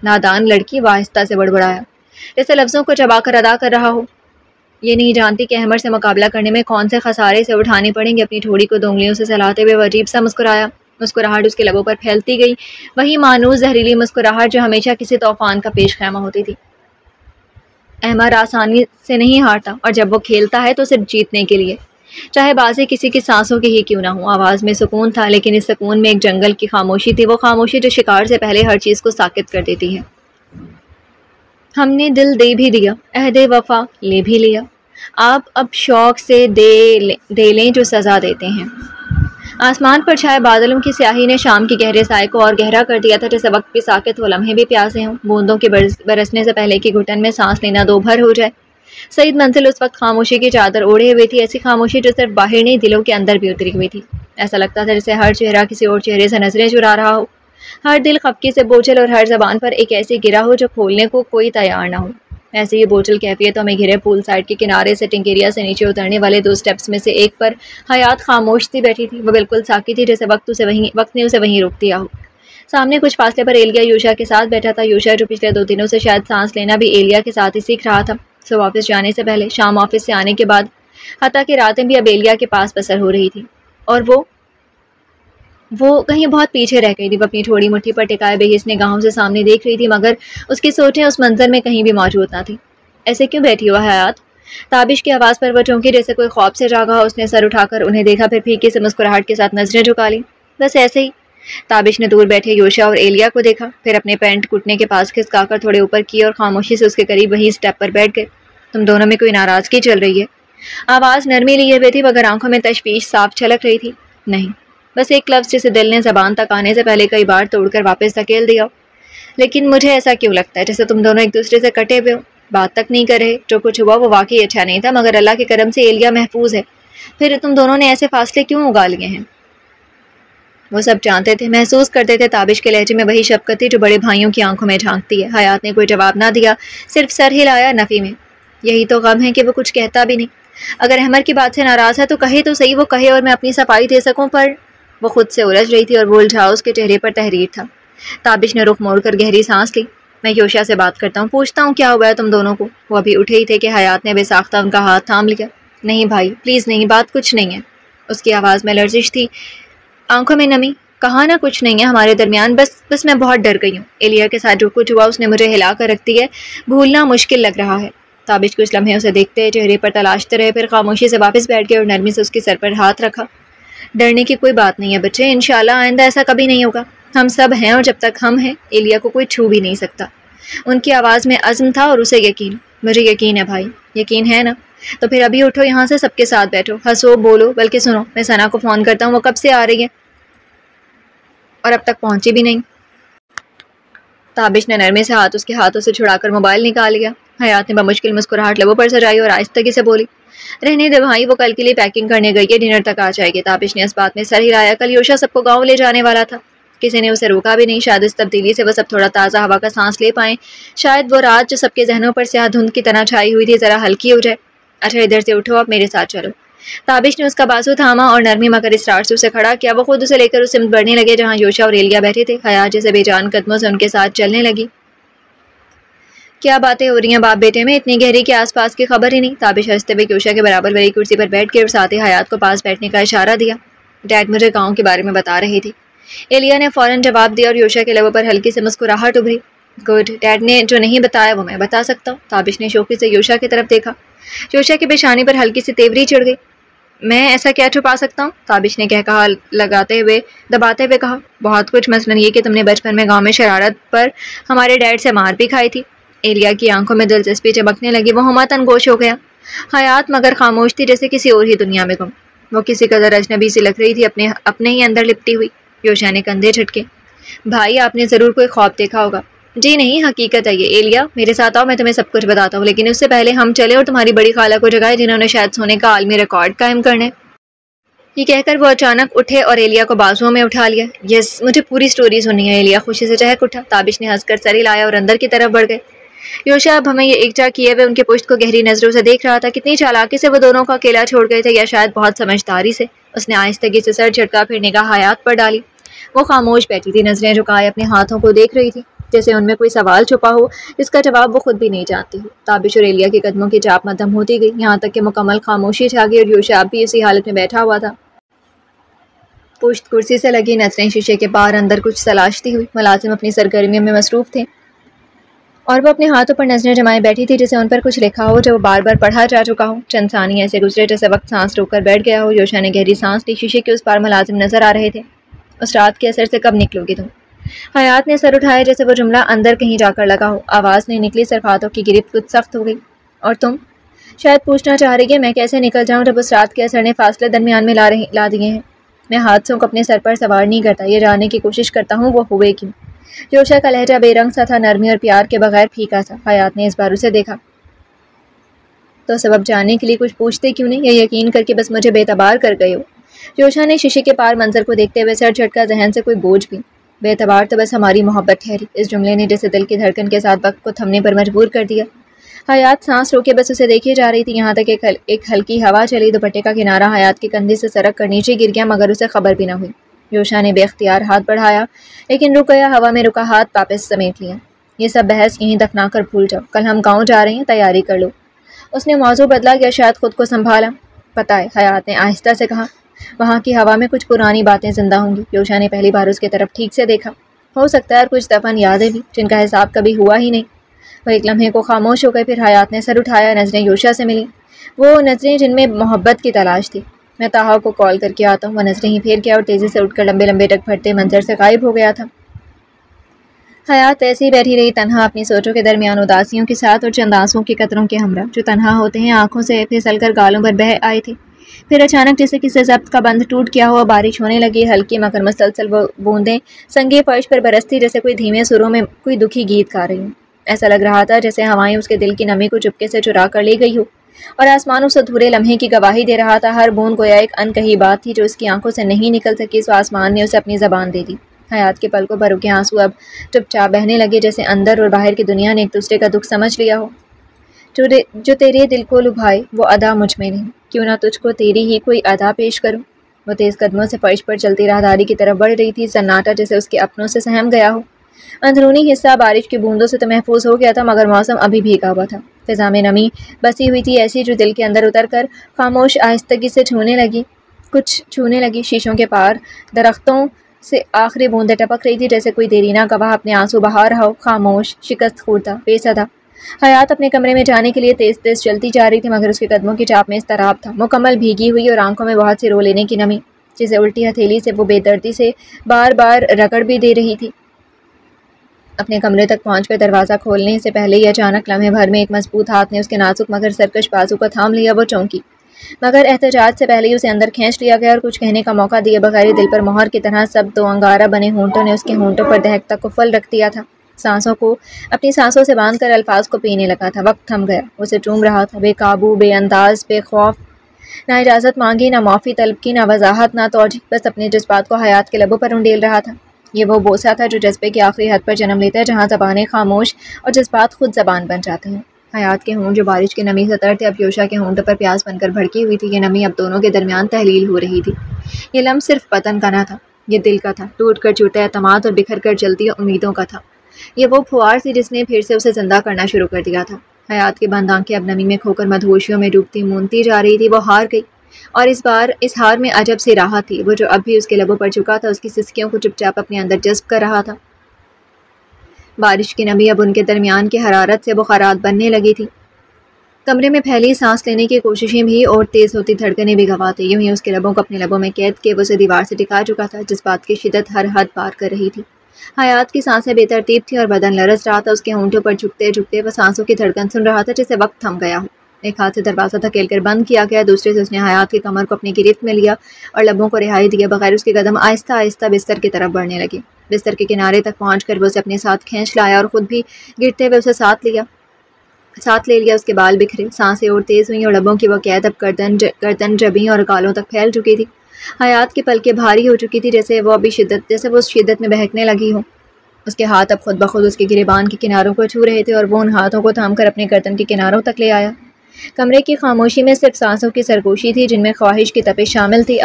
نادان لڑکی، وہ آہستہ سے بڑبڑایا، جیسے لفظوں کو چبا کر ادا کر رہا ہو۔ یہ نہیں جانتی کہ احمد سے مقابلہ کرنے میں کون سے خسارے سے اٹھانے پڑیں گے۔ اپنی ٹھوڑی کو 2 انگلیوں سے سلاتے ہوئے وہ عجیب سا مسکرایا۔ مسکراہٹ اس کے لبوں پر پھیلتی گئی، وہی مانوس زہریلی مسکراہٹ جو ہمیشہ کسی طوفان کا پیش خیمہ ہوتی تھی۔ احمد آسانی سے نہیں ہارتا، اور جب وہ کھیلتا ہے تو صرف جیتنے کے لیے، چاہے بازی کسی کی سانسوں کی ہی کیوں نہ ہو۔ آواز میں سکون تھا، لیکن اس سکون میں ایک جنگل کی خاموشی تھی، وہ خاموشی جو شکار سے پہلے ہر چیز کو ساکت کر دیتی ہے۔ ہم نے دل دے بھی دیا، عہد وفا لے بھی لیا، آپ اب شوق سے دے لیں جو سزا دیتے ہیں۔ آسمان پر چھائے بادلوں کی سیاہی نے شام کی گہرے سائے کو اور گہرا کر دیا تھا، جیسے وقت بھی ساکت ہو، لمحے بھی پیاسے ہوں، بوندوں کے برسنے سے پہلے کی گھٹن میں سانس لینا 2 بھر ہو جائے۔ سعید منزل اس وقت خاموشی کی چادر اوڑھے ہوئے تھی، ایسی خاموشی جو صرف باہر نہیں دلوں کے اندر بھی اتری ہوئی تھی۔ ایسا لگتا تھا جیسے ہر چہرہ کسی اور چہرے سے نظریں چرا رہا ہو، ہر دل خفگی سے بوجھل، اور ہر زبان پر ایک ایسی گرا ہو جو کھولنے کو کوئی تیار نہ ہو۔ ایسے ہی بوجھل کیفیتوں میں گھرے پول سائڈ کے کنارے سے ٹنکیریا سے نیچے اترنے والے 2 سٹیپس میں سے ایک پر حیات خاموش سی بیٹھی تھی۔ وہ بالکل ساکت تھی، جیسے وقت نے اسے وہیں روک دیا ہو۔ سامنے کچھ فاصلے پر ایلیا یوشا کے ساتھ بیٹھا تھا، یوشا جو پچھلے 2 دنوں سے شاید سانس لینا بھی ایلیا کے ساتھ ہی سیکھ رہا تھا، صبح آفس جانے سے پہلے، شام آفس سے آنے کے بعد، حتیٰ کہ راتیں بھی اب ایلیا کے پاس بسر ہو رہی تھی، اور وہ کہیں بہت پیچھے رہ گئی تھی۔ وہ اپنی تھوڑی مٹھی پر ٹکائے بے حس نگاہوں سے سامنے دیکھ رہی تھی، مگر اس کی سوچیں اس منظر میں کہیں بھی موجود نہ تھی۔ ایسے کیوں بیٹھی ہو حیات؟ تابش کی آواز پر وہ چونکی جیسے کوئی خواب سے جاگا ہو۔ اس نے سر اٹھا کر انہیں دیکھا، پھر پھیکی سے مسکراہٹ کے ساتھ نظریں جھکا لیں۔ بس ایسے ہی۔ تابش نے دور بیٹھے یوشا اور ایلیا کو دیکھا، پھر اپنے پینٹ گھٹنے کے پاس کھسکا کر تھوڑے اوپر کی اور خاموشی سے اس کے قریب وہیں سٹیپ پر بیٹھ گئے۔ تم دونوں میں کوئی ناراضگی چل رہی ہے؟ آواز نرمی لیے ہوئے تھی، مگر آنکھوں میں تشویش صاف چھلک رہی تھی۔ نہیں، بس ایک لفظ جسے دل نے زبان تک آنے سے پہلے کئی بار توڑ کر واپس دھکیل دیا۔ لیکن مجھے ایسا کیوں لگتا ہے جیسے تم دونوں ایک دوسرے سے کٹے ہوئے ہو، بات تک نہیں کر رہے۔ جو کچھ ہوا وہ واقعی اچھا نہیں تھا، مگر اللہ کے کرم سے ایلیا محفوظ ہے۔ پھر تم دونوں نے ایسے فاصلے کیوں اگا لیے ہیں؟ وہ سب جانتے تھے، محسوس کرتے تھے۔ تابش کے لہجے میں وہی شفقت تھی جو بڑے بھائیوں کی آنکھوں میں جھانکتی ہے۔ حیات نے کوئی جواب نہ دیا، صرف سر ہلایا نفی میں۔ یہی تو غم ہے کہ وہ کچھ کہتا بھی نہیں۔ اگر احمد کی بات سے ناراض ہے تو کہے تو صحیح، وہ کہے اور میں اپنی صفائی دے سکوں۔ پر وہ خود سے الجھ رہی تھی اور وہ الجھاؤ اس کے چہرے پر تحریر تھا۔ تابش نے رخ موڑ کر گہری سانس لی۔ میں یوشا سے بات کرتا ہوں، پوچھتا ہوں کیا ہوا ہے تم دونوں کو۔ وہ ابھی اٹھے ہی تھے کہ حیات نے بے ساختہ ان کا ہاتھ تھام لیا۔ نہیں بھائی پلیز نہیں، بات کچھ نہیں ہے۔ اس کی آواز میں لرزش تھی، آنکھوں میں نمی۔ کہا نا کچھ نہیں ہے ہمارے درمیان، بس میں بہت ڈر گئی ہوں۔ ایلیا کے ساتھ جو کچھ ہوا اس نے مجھے ہلا کر رکھ دی ہے، بھولنا مشکل لگ رہا ہے۔ تابش کچھ لمحے اسے دیکھتے، چہرے پر تلاشتے رہے، پھر خاموشی سے واپس بیٹھ گئے اور نرمی سے اس کے سر پر ہاتھ رکھا۔ ڈرنے کی کوئی بات نہیں ہے بچے، انشاءاللہ آئندہ ایسا کبھی نہیں ہوگا۔ ہم سب ہیں اور جب تک ہم ہیں ایلیا کو کوئی چھو بھی نہیں سکتا۔ ان کی آواز میں عزم تھا اور اسے یقین۔ مجھے یقین ہے بھائی، یقین ہے نا؟ تو پھر ابھی اٹھو یہاں سے، سب کے ساتھ بیٹھو، ہنسو بولو، بلکہ سنو میں ثنا کو فون کرتا ہوں، وہ کب سے آ رہی ہے اور اب تک پہنچی بھی نہیں۔ تابش نے نرمی سے اس کے ہاتھوں سے چھڑا کر موبائل نکال لیا۔ حیات نے بمشکل مسکراہٹ لبوں پر سجائی اور آہستگی سے بولی، رہنے دے بھائی، وہ کل کے لیے پیکنگ کرنے گئی ہے، ڈنر تک آ جائے گی۔ تابش نے اس بات میں سر ہلایا، کل یوشا سب کو گاؤں لے جانے والا تھا، کسی نے اسے روکا بھی نہیں، شاید اس تبدیلی سے وہ سب تھوڑا تازہ ہوا کا سانس لے پائیں، شاید وہ رات جو سب کے ذہنوں پر سیاہ دھند کی طرح چھائی ہوئی تھی ذرا ہلکی ہو جائے۔ اچھا ادھر سے اٹھو، اب میرے ساتھ چلو۔ تابش نے اس کا بازو تھاما اور نرمی مگر اسرار سے اسے کھڑا کیا۔ وہ خود اسے لے کر اس سمت بڑھنے لگے جہاں یوشا اور ایلیا بیٹھے تھے۔ حیات جیسے بے جان قدموں سے ان کے ساتھ چلنے لگی۔ کیا باتیں ہو رہی ہیں باپ بیٹے میں، اتنی گہری کے آس پاس کی خبر ہی نہیں۔ تابش ہنستے ہوئے یوشا کے برابر والی کرسی پر بیٹھ کے اور ساتھ ہی حیات کو پاس بیٹھنے کا اشارہ دیا۔ ڈیڈ مجھے گاؤں کے بارے میں بتا رہی تھی، ایلیا نے فوراً جواب دیا اور یوشا کے لبوں پر ہلکی سے مسکراہٹ ابھری۔ گڈ، ڈیڈ نے جو نہیں بتایا وہ میں بتا سکتا ہوں۔ تابش نے شوخی سے یوشا کی طرف دیکھا۔ یوشا کی پیشانی پر ہلکی سی تیوری چڑھ گئی۔ میں ایسا کیا چھپا سکتا ہوں؟ تابش نے کہا دباتے ہوئے کہا، بہت کچھ، مثلاً یہ کہ تم نے بچپن میں گاؤں میں شرارت پر ہمارے ڈیڈ سے مار بھی کھائی تھی۔ ایلیا کی آنکھوں میں دلچسپی چمکنے لگی، وہ ہمت گوش ہو گیا۔ حیات مگر خاموش تھی، جیسے کسی اور ہی دنیا میں گم۔ وہ کسی قدر اجنبی سی لگ رہی تھی، اپنے ہی اندر لپٹی ہوئی۔ یوشا نے کندھے جھٹکے، بھائی آپ نے ضرور کوئی خواب دیکھا ہوگا۔ جی نہیں، حقیقت ہے یہ۔ ایلیا میرے ساتھ آؤ، میں تمہیں سب کچھ بتاتا ہوں، لیکن اس سے پہلے ہم چلے اور تمہاری بڑی خالہ کو جگائے جنہوں نے شاید سونے کا عالمی ریکارڈ قائم کرنا ہے۔ یہ کہہ کر وہ اچانک اٹھے اور ایلیا کو بازوؤں میں اٹھا لیا۔ یس، مجھے پوری سٹوری سننی ہے۔ ایلیا خوشی سے چہک اٹھا۔ تابش نے ہنس کر سر ہلایا اور اندر کی طرف بڑھ گئے۔ یوشا اب ہمیں یہ اکٹا کیے ہوئے ان کے پشت کو گہری نظروں سے دیکھ رہا تھا۔ کتنی چالاکی سے وہ دونوں کا اکیلا چھوڑ گئے تھے، یا شاید بہت سمجھداری سے۔ اس نے آہستگی سے سر جھٹکا، پھر نگاہ حیات پر ڈالی۔ وہ خاموش بیٹھی تھی، نظریں جھکائے اپنے ہاتھوں کو دیکھ رہی تھی، جیسے ان میں کوئی سوال چھپا ہو جس کا جواب وہ خود بھی نہیں جانتی ہو۔ تابش اور ایلیا کے قدموں کی چاپ مدھم ہوتی گئی، یہاں تک کہ مکمل خاموشی چھا گئی اور یوشا اب بھی اسی حالت میں بیٹھا ہوا تھا، پشت کرسی سے لگی، نظریں شیشے کے پار اندر کچھ تلاشتی ہوئی۔ ملازم اپنی سرگرمیوں میں مصروف تھے اور وہ اپنے ہاتھوں پر نظریں جمائے بیٹھی تھی، جیسے ان پر کچھ لکھا ہو جو وہ بار بار پڑھا جا چکا ہو۔ چند ثانیے ایسے گزرے جیسے وقت سانس روک کر بیٹھ گیا ہو۔ یوشا نے گہری سانس لی۔ شیشے کے اس پار ملازم نظر آ رہے تھے۔ اس رات کے اثر سے کب نکلو گی تم؟ حیات نے سر اٹھایا جیسے وہ جملہ اندر کہیں جا کر لگا ہو۔ آواز نہیں نکلی، صرف ہاتھوں کی گرفت کچھ سخت ہو گئی۔ اور تم؟ شاید پوچھنا چاہ رہی ہے میں کیسے نکل جاؤں جب اس رات کے اثر نے فاصلے درمیان میں لا دیے ہیں۔ میں حادثوں کو اپنے سر پر سوار نہیں کرتا، یہ جاننے کی کوشش کرتا ہوں وہ ہوئے کیوں۔ یوشا کا لہجہ بے رنگ سا تھا، نرمی اور پیار کے بغیر پھیکا سا۔ حیات نے اس بار اسے دیکھا۔ تو سبب جاننے کے لیے کچھ پوچھتے کیوں نہیں، یا یقین کر کے بس مجھے بے اعتبار کر گئے ہو؟ یوشا نے شیشے کے پار منظر کو دیکھتے ہوئے سر جھٹکا، ذہن سے کوئی بوجھ بھی۔ بے اعتبار تو بس ہماری محبت ٹھہری۔ اس جملے نے جیسے دل کی دھڑکن کے ساتھ وقت کو تھمنے پر مجبور کر دیا۔ حیات سانس روکے بس اسے دیکھی جا رہی تھی، یہاں تک ایک ہلکی ہوا چلی، دوپٹے کا کنارہ حیات کے کندھے سے سرک کر نیچے گر گیا، مگر اسے خبر بھی نہ ہوئی۔ یوشا نے بے اختیار ہاتھ بڑھایا، لیکن رک گیا، ہوا میں رکا ہاتھ واپس سمیٹ لیا۔ یہ سب بحث یہیں دفنا کر بھول جاؤ، کل ہم گاؤں جا رہے ہیں، تیاری کر لو۔ اس نے موضوع بدلا، یا شاید خود کو سنبھالا۔ پتہ ہے، حیات نے آہستہ سے کہا، وہاں کی ہوا میں کچھ پرانی باتیں زندہ ہوں گی۔ یوشا نے پہلی بار اس کی طرف ٹھیک سے دیکھا۔ ہو سکتا ہے اور کچھ دفن یادیں بھی، جن کا حساب کبھی ہوا ہی نہیں۔ وہ ایک لمحے کو خاموش ہو گئے، پھر حیات نے سر اٹھایا، نظریں یوشا سے ملی، وہ نظریں جن میں محبت کی تلاش تھی۔ میں طاہا کو کال کر کے آتا ہوں۔ وہ نظریں ہی پھیر گیا اور تیزی سے اٹھ کر لمبے لمبے ڈگ پھٹتے منظر سے غائب ہو گیا تھا۔ حیات ایسی ہی بیٹھی رہی، تنہا اپنی سوچوں کے درمیان، اداسیوں کے ساتھ اور چند آنسوں کے قطروں کے ہمراہ، جو تنہا ہوتے ہیں آنکھوں سے پھسل کر گالوں پر بہہ آئے تھے۔ پھر اچانک جیسے کسی ضبط کا بند ٹوٹ گیا ہوا، بارش ہونے لگی، ہلکی مگر مسلسل وہ بوندیں سنگی فرش پر برستی، جیسے کوئی دھیمے سروں میں کوئی دکھی گیت گا رہی ہوں۔ ایسا لگ رہا تھا جیسے ہوائیں اس کے دل کی نمی کو چپکے سے چرا کر لے گئی ہو، اور آسمان اس ادھورے لمحے کی گواہی دے رہا تھا۔ ہر بوند گویا ایک انکہی بات تھی جو اس کی آنکھوں سے نہیں نکل سکی، سو آسمان نے اسے اپنی زبان دے دی۔ حیات کے پلکوں پر رکے آنسو اب چپ چاپ بہنے لگے، جیسے اندر اور باہر کی دنیا نے ایک دوسرے کا دکھ سمجھ لیا ہو۔ جو تیرے دل کو لبھائے وہ ادا مجھ میں نہیں، کیوں نہ تجھ کو تیری ہی کوئی ادا پیش کروں۔ وہ تیز قدموں سے فرش پر چلتی راہداری کی طرف بڑھ رہی تھی، سناٹا جیسے اس کے اپنوں سے سہم گیا ہو۔ اندرونی حصہ بارش کی بوندوں سے تو محفوظ ہو گیا تھا، مگر موسم ابھی بھیگا ہوا تھا۔ فضا میں نمی بسی ہوئی تھی، ایسی جو دل کے اندر اتر کر خاموش آہستگی سے کچھ چھونے لگی۔ شیشوں کے پار درختوں سے آخری بوندیں ٹپک رہی تھی، جیسے کوئی دیرینہ گواہ اپنے آنسو بہا رہا ہو، خاموش، شکست خوردہ، بے صدا۔ حیات اپنے کمرے میں جانے کے لیے تیز تیز چلتی جا رہی تھی، مگر اس کے قدموں کی چاپ میں اضطراب تھا، مکمل بھیگی ہوئی اور آنکھوں میں بہت سی رو لینے کی نمی، جسے الٹی ہتھیلی سے وہ بے دردی سے بار بار رگڑ بھی دے رہی تھی۔ اپنے کمرے تک پہنچ کر دروازہ کھولنے سے پہلے ہی اچانک لمحے بھر میں ایک مضبوط ہاتھ نے اس کے نازک مگر سرکش بازو کو تھام لیا۔ وہ چونکی، مگر احتجاج سے پہلے ہی اسے اندر کھینچ لیا گیا اور کچھ کہنے کا موقع دیے بغیر دل پر مہر کی طرح سب دو انگارہ بنے ہونٹوں نے اس کے ہونٹوں پر دہکتا قفل رکھ دیا تھا۔ سانسوں کو اپنی سانسوں سے باندھ کر الفاظ کو پینے لگا تھا۔ وقت تھم گیا، اسے چوم رہا تھا، بے قابو، بے انداز، بے خوف، نہ اجازت مانگی، نہ معافی طلب کی، نہ وضاحت، نہ توجیہ، بس اپنے جذبات کو حیات کے لبوں پر انڈیل رہا تھا۔ یہ وہ بوسہ تھا جو جذبے کی آخری حد پر جنم لیتا ہے، جہاں زبانیں خاموش اور جذبات خود زبان بن جاتے ہیں۔ حیات کے ہونٹ جو بارش کی نمی سے تر تھے، اب یوشا کے ہونٹوں پر پیاس بن کر بھڑکی ہوئی تھی۔ یہ نمی اب دونوں کے درمیان تحلیل ہو رہی تھی۔ یہ لمس صرف بدن کا نہ تھا، یہ دل کا تھا، ٹوٹ کر ٹوٹے اعتماد اور بکھر کر جلتی امیدوں کا تھا۔ یہ وہ پھوار تھی جس نے پھر سے اسے زندہ کرنا شروع کر دیا تھا۔ حیات کی بند آنکھیں اب نمی میں کھو کر مدہوشیوں میں ڈوبتی مونتی جا رہی تھی۔ وہ ہار گئی، اور اس بار اس ہار میں عجب سی راحت تھی۔ وہ جو اب بھی اس کے لبوں پر چکا تھا، اس کی سسکیوں کو چپ چاپ اپنے اندر جذب کر رہا تھا۔ بارش کی نمی اب ان کے درمیان کی حرارت سے بخارات بننے لگی تھی۔ کمرے میں پھیلی سانس لینے کی کوششیں بھی اور تیز ہوتی دھڑکنیں بھی گواہ تھیں۔ یوں ہی اس کے لبوں کو اپنے لبوں میں قید کیے وہ اسے دیوار سے ٹکا چکا تھا، جس بات کی شدت ہر حد پار کر رہی تھی۔ حیات کی سانسیں بے ترتیب تھیں اور بدن لرز رہا تھا۔ اس کے ہونٹوں پر جھکتے جھکتے وہ سانسوں کی دھڑکن سن رہا تھا، جسے وقت تھم گیا ہو۔ ایک ہاتھ سے دروازہ دھکیل کر بند کیا گیا، دوسرے سے اس نے حیات کی کمر کو اپنی گرفت میں لیا اور لبوں کو رہائی دیے بغیر اس کے قدم آہستہ آہستہ بستر کی طرف بڑھنے لگے۔ بستر کے کنارے تک پہنچ کر وہ اسے اپنے ساتھ کھینچ لایا اور خود بھی گرتے ہوئے اسے ساتھ لے لیا۔ اس کے بال بکھرے، سانسیں اور تیز ہوئیں اور لبوں کی وہ قید اب گردن، جبیں اور گالوں تک پھیل چکی تھی۔ حیات کی پلکیں بھاری ہو چکی تھی، جیسے وہ اس شدت میں بہکنے لگی ہو۔ اس کے ہاتھ اب خود بخود اس کے گریبان کے کناروں کو چھو رہے تھے اور وہ ان ہاتھوں کو تھام کر اپنے گردن کے کناروں تک لے آیا۔ کمرے کی خاموشی میں صرف سانسوں کی سرگوشی تھی، جن میں خواہش کی تپش شامل تھی۔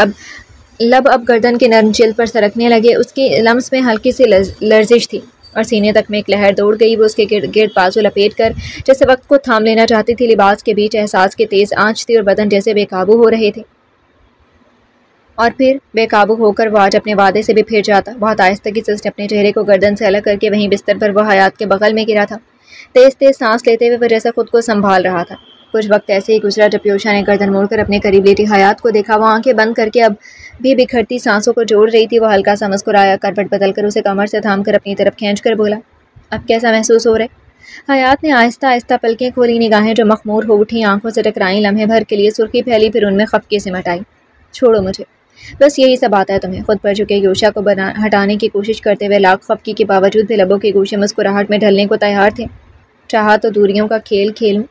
لب گردن کے نرم جلد پر سرکنے لگے، اس کی لمس میں ہلکی سی لرزش تھی اور سینے تک میں ایک لہر دوڑ گئی۔ وہ اس کے گرد بازو لپیٹ کر جیسے وقت کو تھام لینا چاہتی تھی۔ لباس کے بیچ احساس کی تیز آنچ تھی اور بدن جیسے بے قابو ہو رہے تھے، اور پھر بے قابو ہو کر وہ آج اپنے وعدے سے بھی پھر جاتا۔ بہت آہستگی سے اس نے اپنے چہرے کو گردن سے الگ کر کے وہیں بستر پر وہ حیات کے بغل میں گرا تھا۔ تیز تیز سانس لیتے ہوئے وہ جیسے خود کو سنبھال رہا تھا۔ کچھ وقت ایسے ہی گزرا، جب یوشا نے گردن موڑ کر اپنے قریب لیٹی حیات کو دیکھا۔ وہ آنکھیں بند کر کے اب بھی بکھرتی سانسوں کو جوڑ رہی تھی۔ وہ ہلکا سا مسکرایا، کروٹ بدل کر اسے کمر سے تھام کر اپنی طرف کھینچ کر بولا، اب کیسا محسوس ہو رہا ہے؟ حیات نے آہستہ آہستہ پلکیں کھولی، نگاہیں جو مخمور ہو اٹھی آنکھوں سے ٹکرائیں، لمحے بھر کے لیے سرخی پھیلی، پھر ان میں خفگی سمٹ آئی۔ چھوڑو مجھے، بس یہی سب آتا ہے تمہیں۔ خود پر جھکے یوشا کو ہٹانے کی کوشش کرتے ہوئے لاکھ خفگی کے باوجود بھی لبوں کے گوشے مسکراہٹ میں ڈھلنے کو تیار تھے۔ چاہا تو دوریوں کا کھیل کھیلوں،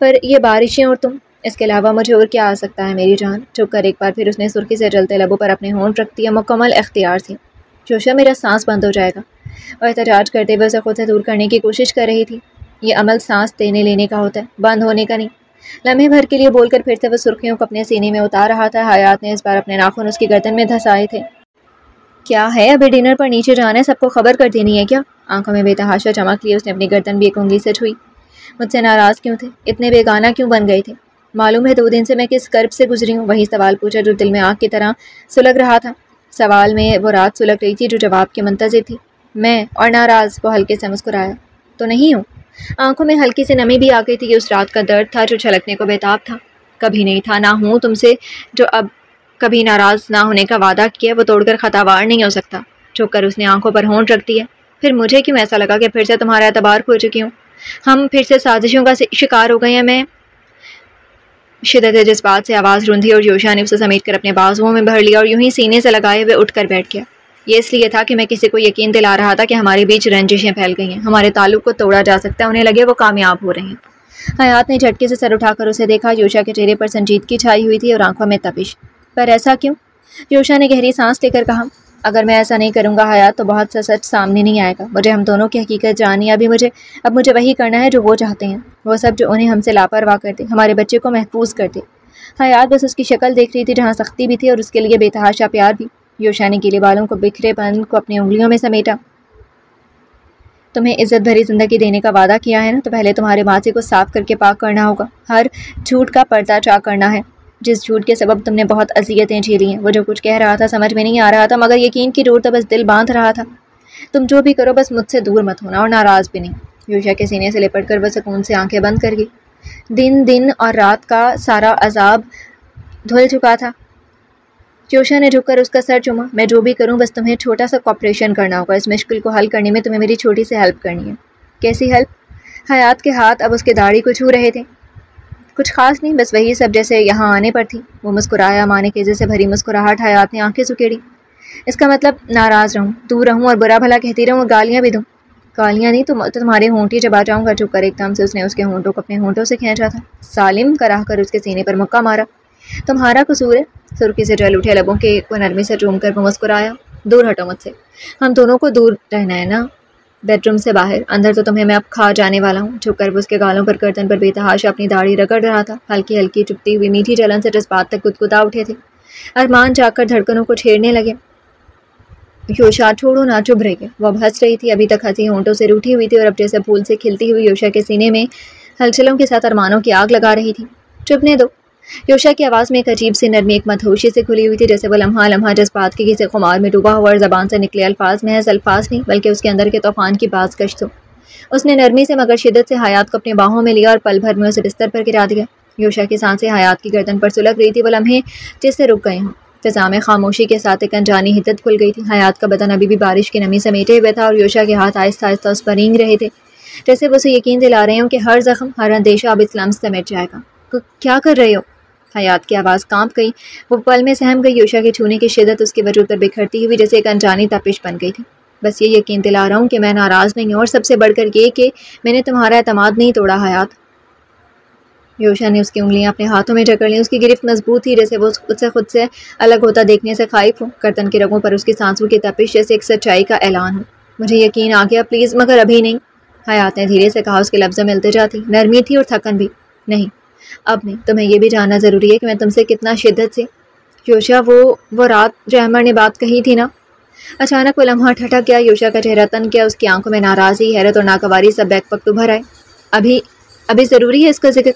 پر یہ بارشیں اور تم، اس کے علاوہ مجھے اور کیا آ سکتا ہے میری جان؟ چپ کر ایک بار پھر اس نے سرخی سے جلتے لبوں پر اپنے ہونٹ رکھ دیا، مکمل اختیار سے۔ یوشا، میرا سانس بند ہو جائے گا، اور احتجاج کرتے ہوئے اسے خود سے دور کرنے کی کوشش کر رہی تھی۔ یہ عمل سانس دینے لینے کا ہوتا ہے، بند ہونے کا نہیں۔ لمحے بھر کے لیے بول کر پھر سے وہ سرخیوں کو اپنے سینے میں اتار رہا تھا۔ حیات نے اس بار اپنے ناخن اس کی گردن میں دھسائے تھے۔ کیا ہے، ابھی ڈنر پر نیچے جانا ہے، سب کو خبر کر دینی ہے کیا؟ آنکھوں میں بے تحاشا چمک لیے اس نے اپنی گردن بھی ایک انگلی سے چھوئی۔ مجھ سے ناراض کیوں تھے؟ اتنے بیگانہ کیوں بن گئے تھے؟ معلوم ہے 2 دن سے میں کس کرب سے گزری ہوں۔ وہی سوال پوچھا جو دل میں آگ کی طرح سلگ رہا تھا۔ سوال میں وہ رات سلگ رہی تھی جو جواب کے منتظر تھی۔ میں اور ناراض، وہ ہلکے سے مسکرایا، تو نہیں ہوں۔ آنکھوں میں ہلکی سی نمی بھی آ گئی تھی۔ یہ اس رات کا درد تھا جو چھلکنے کو بےتاب تھا۔ کبھی نہیں تھا، نہ ہوں تم سے جو اب کبھی ناراض نہ ہونے کا وعدہ کیا، وہ توڑ کر خطاوار نہیں ہو سکتا۔ چھپ کر اس نے آنکھوں پر ہونٹ رکھ دیا۔ پھر مجھے کیوں ایسا لگا کہ پھر سے تمہارا اعتبار کھو چکی ہوں؟ ہم پھر سے سازشوں کا شکار ہو گئے ہیں؟ میں شدت جذبات سے آواز روندھی اور یوشا نے اسے سمیٹ کر اپنے بازوؤں میں بھر لیا اور یوں ہی سینے سے لگائے ہوئے اٹھ کر بیٹھ گیا۔ یہ اس لیے تھا کہ میں کسی کو یقین دلا رہا تھا کہ ہمارے بیچ رنجشیں پھیل گئی ہیں، ہمارے تعلق کو توڑا جا سکتا ہے، انہیں لگے وہ کامیاب ہو رہے ہیں۔ حیات نے جھٹکے سے سر اٹھا کر اسے دیکھا۔ یوشا کے چہرے پر سنجیدگی چھائی ہوئی تھی اور آنکھوں میں تپش۔ پر ایسا کیوں؟ یوشا نے گہری سانس لے کر کہا، اگر میں ایسا نہیں کروں گا حیات، تو بہت سا سچ سامنے نہیں آئے گا۔ مجھے ہم دونوں کی حقیقت جاننی ہے۔ اب مجھے وہی کرنا ہے جو وہ چاہتے ہیں، وہ سب جو انہیں ہم سے لاپرواہ کرتے، ہمارے بچے کو محفوظ کرتے۔ حیات بس اس کی شکل دیکھ رہی تھی، جہاں سختی بھی تھی اور اس کے لیے بے تحاشا پیار بھی۔ یوشا نے گیلے بالوں کو بکھرے پن کو اپنی انگلیوں میں سمیٹا۔ تمہیں عزت بھری زندگی دینے کا وعدہ کیا ہے نا، تو پہلے تمہارے ماضی کو صاف کر کے پاک کرنا ہوگا، ہر جھوٹ کا پردہ چاک کرنا ہے۔ جس جھوٹ کے سبب تم نے بہت اذیتیں جھیلی ہیں، وہ جو کچھ کہہ رہا تھا سمجھ میں نہیں آ رہا تھا، مگر یقین کی ڈور تو بس دل باندھ رہا تھا۔ تم جو بھی کرو بس مجھ سے دور مت ہونا، اور ناراض بھی نہیں۔ یوشا کے سینے سے لپٹ کر وہ سکون سے آنکھیں بند کر گئی۔ دن اور رات کا سارا عذاب دھل چکا تھا۔ یوشا نے جھک کر اس کا سر چوما۔ میں جو بھی کروں بس تمہیں چھوٹا سا کوپریشن کرنا ہوگا، اس مشکل کو حل کرنے میں تمہیں میری چھوٹی سی ہیلپ کرنی ہے۔ کیسی ہیلپ؟ حیات کے ہاتھ اب اس کے داڑھی کو چھو رہے تھے۔ کچھ خاص نہیں، بس وہی سب جیسے یہاں آنے پر تھی۔ وہ مسکرایا، مانے کیزے سے بھری مسکراہٹ۔ حیات نے آنکھیں سکیڑی۔ اس کا مطلب ناراض رہوں، دور رہوں اور برا بھلا کہتی رہوں اور گالیاں بھی دوں؟ گالیاں نہیں تو تمہارے ہونٹی چبا جاؤں گا۔ چپ کر، ایک دم سے اس نے اس کے ہونٹوں کو اپنے ہونٹوں سے کھینچا تھا۔ سالم کراہ کر اس کے سینے پر مکہ مارا۔ تمہارا قصور ہے۔ سرخی سے جل اٹھے لبوں کے کو نرمی سے چوم کر وہ مسکرایا۔ دور ہٹو مجھ سے، ہم دونوں کو دور رہنا ہے نا۔ بیڈ روم سے باہر، اندر تو تمہیں میں اب کھا جانے والا ہوں۔ جھک کر وہ اس کے گالوں پر گردن پر بے تحاشا اپنی داڑھی رگڑ رہا تھا۔ ہلکی ہلکی چپتی ہوئی میٹھی جلن سے جذبات تک گدگدا اٹھے تھے، ارمان جاگ کر دھڑکنوں کو چھیڑنے لگے۔ یوشا چھوڑو نہ، چبھ رہی ہے۔ وہ اب ہنس رہی تھی، ابھی تک ہنسی ہونٹوں سے روٹھی ہوئی تھی اور اب جیسے پھول سے کھلتی ہوئی یوشا کے سینے میں ہلچلوں کے ساتھ ارمانوں کی آگ لگا رہی تھی۔ چبھنے دو۔ یوشا کی آواز میں ایک عجیب سی نرمی، ایک مدہوشی سے کھلی ہوئی تھی، جیسے وہ لمحہ لمحہ جذبات کے کسی خمار میں ڈوبا ہوا اور زبان سے نکلے الفاظ محض الفاظ نہیں بلکہ اس کے اندر کے طوفان کی باز گشت ہو۔ اس نے نرمی سے مگر شدت سے حیات کو اپنی باہوں میں لیا اور پل بھر میں اسے بستر پر گرا دیا۔ یوشا کی سانسیں حیات کی گردن پر سلگ رہی تھی، وہ لمحے جس سے رک گئے ہوں۔ فضا میں خاموشی کے ساتھ ایک انجانی حدت کھل گئی تھی۔ حیات کا بدن ابھی بھی بارش کی نمی سمیٹے ہوئے تھا اور یوشا کے ہاتھ آہستہ آہستہ اس پر رینگ رہے تھے، جیسے وہ اسے یقین دلا رہے ہوں کہ ہر زخم، ہر اندیشہ اب اس لمس سمیٹ جائے گا۔ کیا کر رہے ہو؟ حیات کی آواز کانپ گئی، وہ پل میں سہم گئی۔ یوشا کے چھونے کی شدت اس کے وجود پر بکھرتی ہوئی جیسے ایک انجانی تپش بن گئی تھی۔ بس یہ یقین دلا رہا ہوں کہ میں ناراض نہیں ہوں، اور سب سے بڑھ کر یہ کہ میں نے تمہارا اعتماد نہیں توڑا۔ حیات، یوشا نے اس کی انگلیاں اپنے ہاتھوں میں جکڑ لیں۔ اس کی گرفت مضبوط تھی، جیسے وہ خود سے الگ ہوتا دیکھنے سے خائف ہو۔ گردن کی رگوں پر اس کی سانسوں کی تپش جیسے ایک سچائی کا اعلان ہو۔ مجھے یقین آ گیا، پلیز، مگر ابھی نہیں، حیات نے دھیرے سے کہا۔ اس کے لفظوں میں التجا تھی، نرمی تھی اور تھکن بھی۔ نہیں، اب نہیں، تمہیں یہ بھی جاننا ضروری ہے کہ میں تم سے کتنا شدت سے۔ یوشا، وہ رات جو احمد نے بات کہی تھی نا۔ اچانک وہ لمحہ ٹھٹک گیا۔ یوشا کا چہرہ تن گیا، اس کی آنکھوں میں ناراضی، حیرت اور ناگواری سب بیک وقت ابھر آئے۔ ابھی ضروری ہے اس کا ذکر؟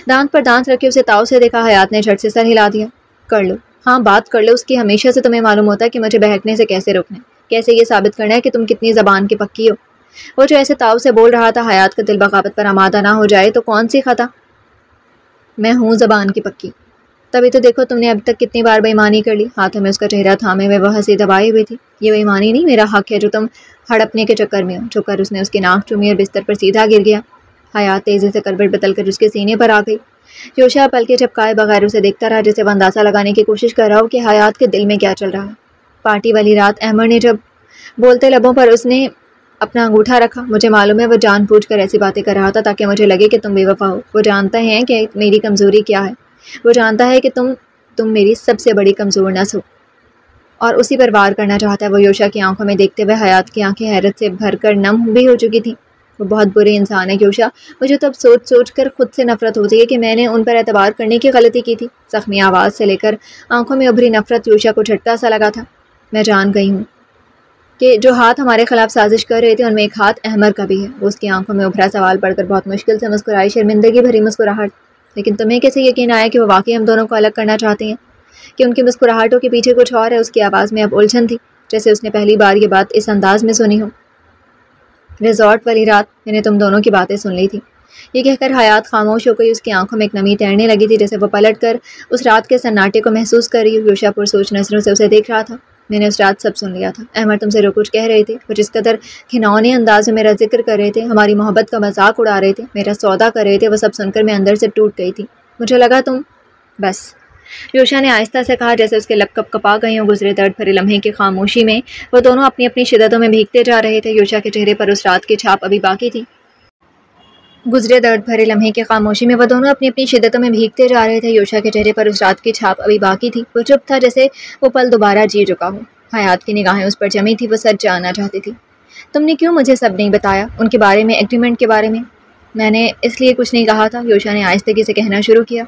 دانت پر دانت رکھے اسے تاؤ سے دیکھا۔ حیات نے جھٹ سے سر ہلا دیا۔ کر لو، ہاں بات کر لو اس کی۔ ہمیشہ سے تمہیں معلوم ہوتا ہے کہ مجھے بہکنے سے کیسے روکنا ہے، کیسے یہ ثابت کرنا ہے کہ تم کتنی زبان کی پکی ہو۔ وہ جو ایسے تاؤ سے بول رہا تھا، حیات کا دل بغاوت پر آمادہ نہ ہو جائے تو کون سی خطا؟ میں ہوں زبان کی پکی، تبھی تو دیکھو تم نے اب تک کتنی بار بے ایمانی کر لی۔ ہاتھوں میں اس کا چہرہ تھامے ہوئے وہ ہنسی دبائے ہوئی تھی۔ یہ بے ایمانی نہیں، میرا حق ہے جو تم ہڑپنے کے چکر میں ہو۔ جھک کر اس نے اس کی ناک چومی اور بستر پر سیدھا گر گیا۔ حیات تیزی سے کروٹ بدل کر اس کے سینے پر آ گئی۔ یوشا پل کے جھپکائے بغیر اسے دیکھتا رہا، جیسے وہ اندازہ لگانے کی کوشش کر رہا ہو کہ حیات کے دل میں کیا چل رہا ہے۔ پارٹی والی رات احمد نے جب بولتے لبوں پر اس نے اپنا انگوٹھا رکھا، مجھے معلوم ہے وہ جان بوجھ کر ایسی باتیں کر رہا تھا تاکہ مجھے لگے کہ تم بے وفا ہو۔ وہ جانتا ہے کہ میری کمزوری کیا ہے، وہ جانتا ہے کہ تم میری سب سے بڑی کمزور نس ہو، اور اسی پر وار کرنا چاہتا ہے۔ وہ یوشا کی آنکھوں میں دیکھتے ہوئے حیات کی آنکھیں حیرت سے بھر کر نم بھی ہو چکی تھیں۔ وہ بہت برے انسان ہے یوشا، مجھے تو اب سوچ کر خود سے نفرت ہوتی ہے کہ میں نے ان پر اعتبار کرنے کی غلطی کی تھی۔ زخمی آواز سے لے کر آنکھوں میں ابھری نفرت یوشا کو جھٹکا سا لگا تھا۔ میں جان گئی ہوں کہ جو ہاتھ ہمارے خلاف سازش کر رہے تھے ان میں ایک ہاتھ احمد کا بھی ہے۔ وہ اس کی آنکھوں میں ابھرا سوال پڑھ کر بہت مشکل سے مسکرائی، شرمندگی بھری مسکراہٹ۔ لیکن تمہیں کیسے یقین آیا کہ وہ واقعی ہم دونوں کو الگ کرنا چاہتے ہیں، کہ ان کی مسکراہٹوں کے پیچھے کچھ اور ہے؟ اس کی آواز میں اب الجھن تھی، جیسے اس نے پہلی بار یہ بات اس انداز میں سنی ہو۔ ریزورٹ والی رات میں نے تم دونوں کی باتیں سن لی تھی۔ یہ کہہ کر حیات خاموش ہو گئی۔ اس کی آنکھوں میں ایک نمی تیرنے لگی تھی، جیسے وہ پلٹ کر اس رات کے سناٹے کو محسوس کر رہی ہو۔ یوشا پر سوچ نظروں سے اسے دیکھ رہا تھا۔ میں نے اس رات سب سن لیا تھا۔ احمد تم سے جو کچھ کہہ رہے تھے، وہ جس قدر گھناؤنے انداز میں میرا ذکر کر رہے تھے، ہماری محبت کا مذاق اڑا رہے تھے، میرا سودا کر رہے تھے، وہ سب سن کر میں اندر سے ٹوٹ گئی تھی۔ مجھے لگا تم بس، یوشا نے آہستہ سے کہا، جیسے اس کے لب کپ کپا گئے ہوں۔ گزرے درد بھرے لمحے کی خاموشی میں وہ دونوں اپنی اپنی شدتوں میں بھیگتے جا رہے تھے۔ یوشا کے چہرے پر اس رات کی چھاپ ابھی باقی تھی۔ گزرے درد بھرے لمحے کی خاموشی میں وہ دونوں اپنی اپنی شدتوں میں بھیگتے جا رہے تھے۔ یوشا کے چہرے پر اس رات کی چھاپ ابھی باقی تھی۔ وہ چپ تھا، جیسے وہ پل دوبارہ جی چکا ہو۔ حیات کی نگاہیں اس پر جمی تھی، وہ سچ جاننا چاہتی تھی۔ تم نے کیوں مجھے سب نہیں بتایا؟ ان کے بارے میں، ایگریمنٹ کے بارے میں؟ میں نے اس لیے کچھ نہیں کہا تھا، یوشا نے آہستگی سے کہنا شروع کیا،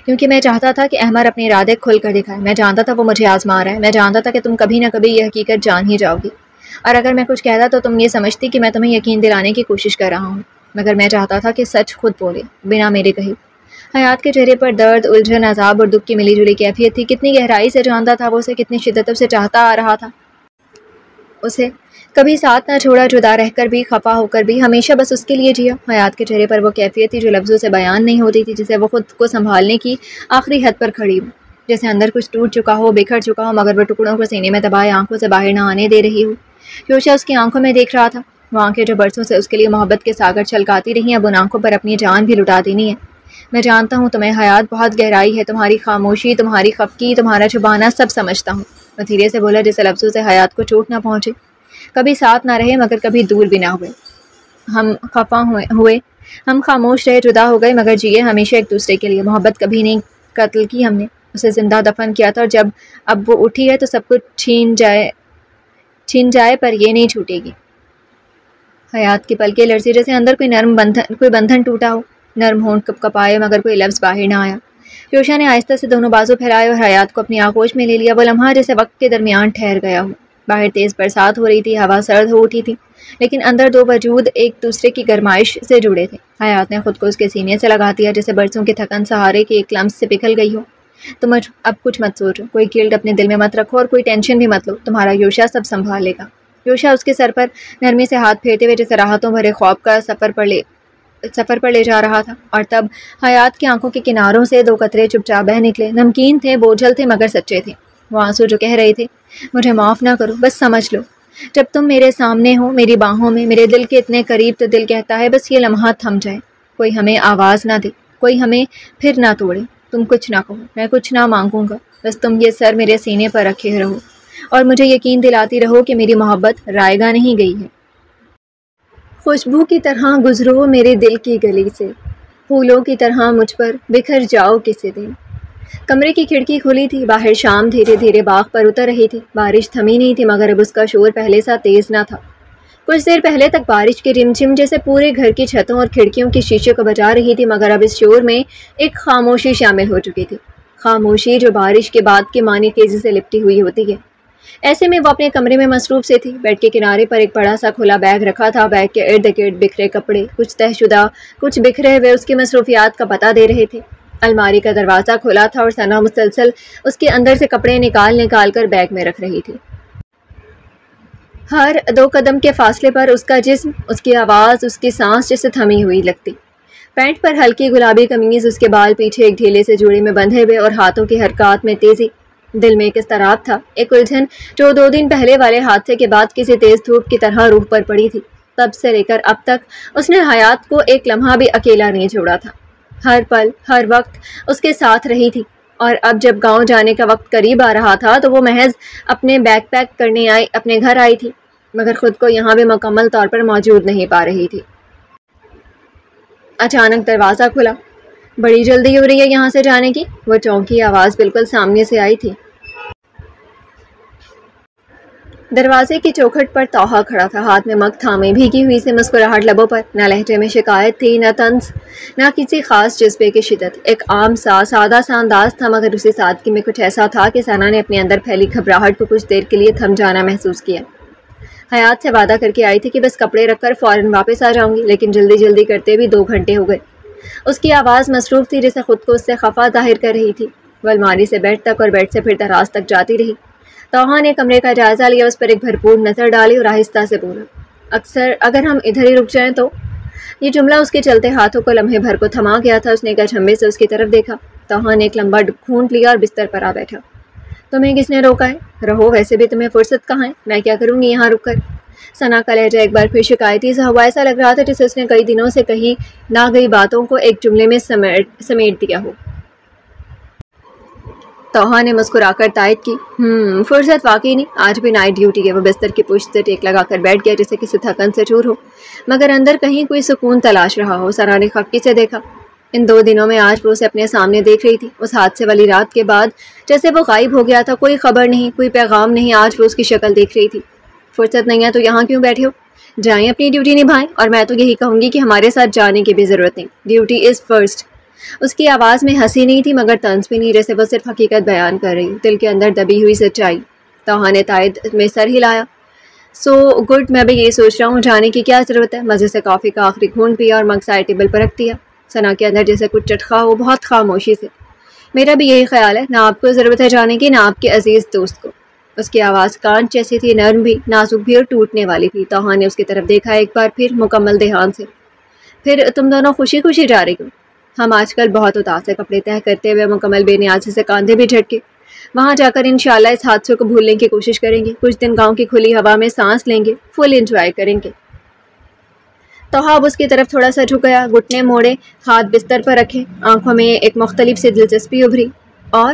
کیونکہ میں چاہتا تھا کہ احمد اپنے ارادے کھل کر دکھائے۔ میں جانتا تھا وہ مجھے آزما رہا ہے، میں جانتا تھا کہ تم کبھی نہ کبھی یہ حقیقت جان ہی جاؤ گی۔ اور اگر میں کچھ کہتا تو تم یہ سمجھتی کہ میں تمہیں یقین دلانے کی کوشش کر رہا ہوں، مگر میں چاہتا تھا کہ سچ خود بولے بنا میرے کہے۔ حیات کے چہرے پر درد، الجھن، عذاب اور دکھ کی ملی جلی کیفیت تھی۔ کتنی گہرائی سے جانتا تھا وہ اسے، کتنی شدت سے چاہتا آ رہا تھا اسے، کبھی ساتھ نہ چھوڑا، جدا رہ کر بھی، خفا ہو کر بھی، ہمیشہ بس اس کے لیے جیا۔ حیات کے چہرے پر وہ کیفیت تھی جو لفظوں سے بیان نہیں ہوتی تھی، جسے وہ خود کو سنبھالنے کی آخری حد پر کھڑی ہو، جیسے اندر کچھ ٹوٹ چکا ہو، بکھر چکا ہو، مگر وہ ٹکڑوں کو سینے میں دبائے آنکھوں سے باہر نہ آنے دے رہی ہو۔ یوشا اس کی آنکھوں میں دیکھ رہا تھا، وہ آنکھیں جو برسوں سے اس کے لیے محبت کے ساگر چھلکاتی رہی، اب ان آنکھوں پر اپنی جان بھی لٹا دینی ہے۔ میں جانتا ہوں تمہیں حیات، بہت گہرائی ہے، تمہاری خاموشی، تمہاری خفگی، تمہارا چھپانا، سب سمجھتا ہوں۔ وہ دھیرے سے بولا جیسے لفظوں سے حیات کو چوٹ نہ پہنچے۔ کبھی ساتھ نہ رہے مگر کبھی دور بھی نہ ہوئے، ہم خفا ہوئے، ہم خاموش رہے، جدا ہو گئے مگر جیے ہمیشہ ایک دوسرے کے لیے۔ محبت کبھی نہیں قتل کی ہم نے، اسے زندہ دفن کیا تھا، اور جب اب وہ اٹھی ہے تو سب کچھ چھین جائے پر یہ نہیں چھوٹے گی۔ حیات کی پلکیں لرزی، جیسے اندر کوئی بندھن ٹوٹا ہو، نرم ہونٹ کپ کپائے مگر کوئی لفظ باہر نہ آیا۔ یوشا نے آہستہ سے دونوں بازو پھیلائے اور حیات کو اپنی آغوش میں لے لیا۔ وہ لمحہ جیسے وقت کے درمیان ٹھہر گیا ہو۔ باہر تیز برسات ہو رہی تھی، ہوا سرد ہو اٹھی تھی، لیکن اندر دو وجود ایک دوسرے کی گرمائش سے جڑے تھے۔ حیات نے خود کو اس کے سینے سے لگا دیا، جیسے برسوں کی تھکن سہارے کی ایک لمس سے پگھل گئی ہو۔ تم اب کچھ مت سوچو، کوئی گلٹ اپنے دل میں مت رکھو اور کوئی ٹینشن بھی مت لو، تمہارا یوشا سب سنبھال لے گا۔ یوشا اس کے سر پر نرمی سے ہاتھ پھیرتے ہوئے جیسے راحتوں بھرے خواب کا سفر پر لے جا رہا تھا، اور تب حیات کی آنکھوں کے کناروں سے دو قطرے چپ چاپ بہہ نکلے، نمکین تھے، بوجھل تھے مگر سچے تھے۔ وہ آنسو جو کہہ رہے تھے مجھے معاف نہ کرو، بس سمجھ لو جب تم میرے سامنے ہو، میری باہوں میں، میرے دل کے اتنے قریب، تو دل کہتا ہے بس یہ لمحہ تھم جائے، کوئی ہمیں آواز نہ دے، کوئی ہمیں پھر نہ توڑے، تم کچھ نہ کہو، میں کچھ نہ مانگوں گا، بس تم یہ سر میرے سینے پر رکھے رہو اور مجھے یقین دلاتی رہو کہ میری محبت رائیگاں نہیں گئی ہے۔ خوشبو کی طرح گزرو میرے دل کی گلی سے، پھولوں کی طرح مجھ پر بکھر جاؤ کسی دن۔ کمرے کی کھڑکی کھلی تھی، باہر شام دھیرے دھیرے باغ پر اتر رہی تھی۔ بارش تھمی نہیں تھی مگر اب اس کا شور پہلے سا تیز نہ تھا۔ کچھ دیر پہلے تک بارش کی رم جھم جیسے پورے گھر کی چھتوں اور کھڑکیوں کی شیشے کو بجا رہی تھی، مگر اب اس شور میں ایک خاموشی شامل ہو چکی تھی، خاموشی جو بارش کے بعد کے معنی تیزی سے لپٹی ہوئی ہوتی ہے۔ ایسے میں وہ اپنے کمرے میں مصروف سے تھی۔ بیڈ کے کنارے پر ایک بڑا سا کھلا بیگ رکھا تھا، بیگ کے ارد گرد بکھرے کپڑے، کچھ طے شدہ، کچھ بکھرے ہوئے، اس کی مصروفیات کا پتہ دے رہے تھے۔ الماری کا دروازہ کھلا تھا اور ثنا مسلسل اس کے اندر سے کپڑے نکال کر بیگ میں رکھ رہی تھی۔ ہر 2 قدم کے فاصلے پر اس کا جسم، اس کی آواز، اس کی سانس جیسے تھمی ہوئی لگتی۔ پینٹ پر ہلکی گلابی قمیض، اس کے بال پیچھے ایک ڈھیلے سے جوڑے میں بندھے ہوئے اور ہاتھوں کی حرکات میں تیزی۔ دل میں ایک اضطراب تھا، ایک الجھن جو 2 دن پہلے والے حادثے کے بعد کسی تیز دھوپ کی طرح روح پر پڑی تھی۔ تب سے لے کر اب تک اس نے حیات کو ایک لمحہ بھی اکیلا نہیں چھوڑا تھا، ہر پل، ہر وقت اس کے ساتھ رہی تھی، اور اب جب گاؤں جانے کا وقت قریب آ رہا تھا تو وہ محض اپنے بیگ پیک کرنے اپنے گھر آئی تھی، مگر خود کو یہاں بھی مکمل طور پر موجود نہیں پا رہی تھی۔ اچانک دروازہ کھلا۔ بڑی جلدی ہو رہی ہے یہاں سے جانے کی؟ وہ چونکی، آواز بالکل سامنے سے آئی تھی۔ دروازے کی چوکھٹ پر توحا کھڑا تھا، ہاتھ میں مگ تھامے، بھیگی ہوئی سے مسکراہٹ لبوں پر، نہ لہجے میں شکایت تھی، نہ طنز، نہ کسی خاص جذبے کی شدت، ایک عام سا سادہ سا انداز تھا، مگر اسی سادگی میں کچھ ایسا تھا کہ ثنا نے اپنے اندر پھیلی گھبراہٹ کو کچھ دیر کے لیے تھم جانا محسوس کیا۔ حیات سے وعدہ کر کے آئی تھی کہ بس کپڑے رکھ کر فوراً واپس آ جاؤں گی، لیکن جلدی کرتے بھی 2 گھنٹے ہو گئے۔ اس کی آواز مصروف تھی، جیسے خود کو اس سے خفا ظاہر کر رہی تھی۔ وہ الماری سے بیڈ تک اور بیڈ سے پھر دراز تک جاتی رہی۔ توحا نے کمرے کا جائزہ لیا، اس پر ایک بھرپور نظر ڈالی اور آہستہ سے بولا، اگر ہم ادھر ہی رک جائیں تو؟ یہ جملہ اس کے چلتے ہاتھوں کو لمحے بھر کو تھما گیا تھا۔ اس نے گچھمبے سے اس کی طرف دیکھا۔ توحا نے ایک لمبا گھونٹ لیا اور بستر پر آ بیٹھا۔ تمہیں کس نے روکا ہے؟ رہو، ویسے بھی تمہیں فرصت کہاں ہے، میں کیا کروں گی یہاں رک کر؟ ثنا کا لہجہ ایک بار پھر شکایتی سا ہوا، ایسا لگ رہا تھا جیسے اس نے کئی دنوں سے کہی نہ گئی باتوں کو ایک جملے میں سمیٹ دیا ہو۔ توحا نے مسکرا کر تائید کی، فرصت واقعی نہیں، آج بھی نائٹ ڈیوٹی ہے۔ وہ بستر کی پشت سے ٹیک لگا کر بیٹھ گیا جیسے کسی تھکن سے چور ہو، مگر اندر کہیں کوئی سکون تلاش رہا ہو۔ ثنا نے خفگی سے دیکھا۔ ان 2 دنوں میں آج وہ اسے اپنے سامنے دیکھ رہی تھی، اس حادثے والی رات کے بعد جیسے وہ غائب ہو گیا تھا، کوئی خبر نہیں، کوئی پیغام نہیں، آج وہ اس کی شکل دیکھ رہی تھی۔ فرصت نہیں ہے تو یہاں کیوں بیٹھے ہو؟ جائیں اپنی ڈیوٹی نبھائیں، اور میں تو یہی کہوں گی کہ ہمارے ساتھ جانے کی بھی ضرورت نہیں، ڈیوٹی از فرسٹ۔ اس کی آواز میں ہنسی نہیں تھی مگر طنز بھی نہیں، جیسے وہ صرف حقیقت بیان کر رہی، دل کے اندر دبی ہوئی سچائی۔ توحا نے تائید میں سر ہلایا۔ گڈ، میں بھی یہی سوچ رہا ہوں، جانے کی کیا ضرورت ہے؟ مزے سے کافی کا آخری گھونٹ پیا اور مگ سائے ٹیبل پر رکھ دیا۔ ثنا کے اندر جیسے کچھ چٹخا ہو، بہت خاموشی سے۔ میرا بھی یہی خیال ہے، نہ آپ کو ضرورت ہے جانے کی، نہ آپ کے عزیز دوست کو۔ اس کی آواز کانچ جیسی تھی، نرم بھی، نازک بھی اور ٹوٹنے والی بھی۔ توحا نے اس کی طرف دیکھا ایک بار پھر، مکمل دھیان سے۔ پھر تم دونوں خوشی خوشی جا رہی ہو؟ ہم آج کل بہت اداس ہے، کپڑے تہہ کرتے ہوئے مکمل بے نیازی سے کاندھے بھی جھٹکے۔ وہاں جا کر انشاءاللہ اس حادثے کو بھولنے کی کوشش کریں گے، کچھ دن گاؤں کی کھلی ہوا میں سانس لیں گے، فل انجوائے کریں گے۔ توحا اب اس کی طرف تھوڑا سا جھک گیا، گھٹنے موڑے، ہاتھ بستر پر رکھے، آنکھوں میں ایک مختلف سی دلچسپی ابھری۔ اور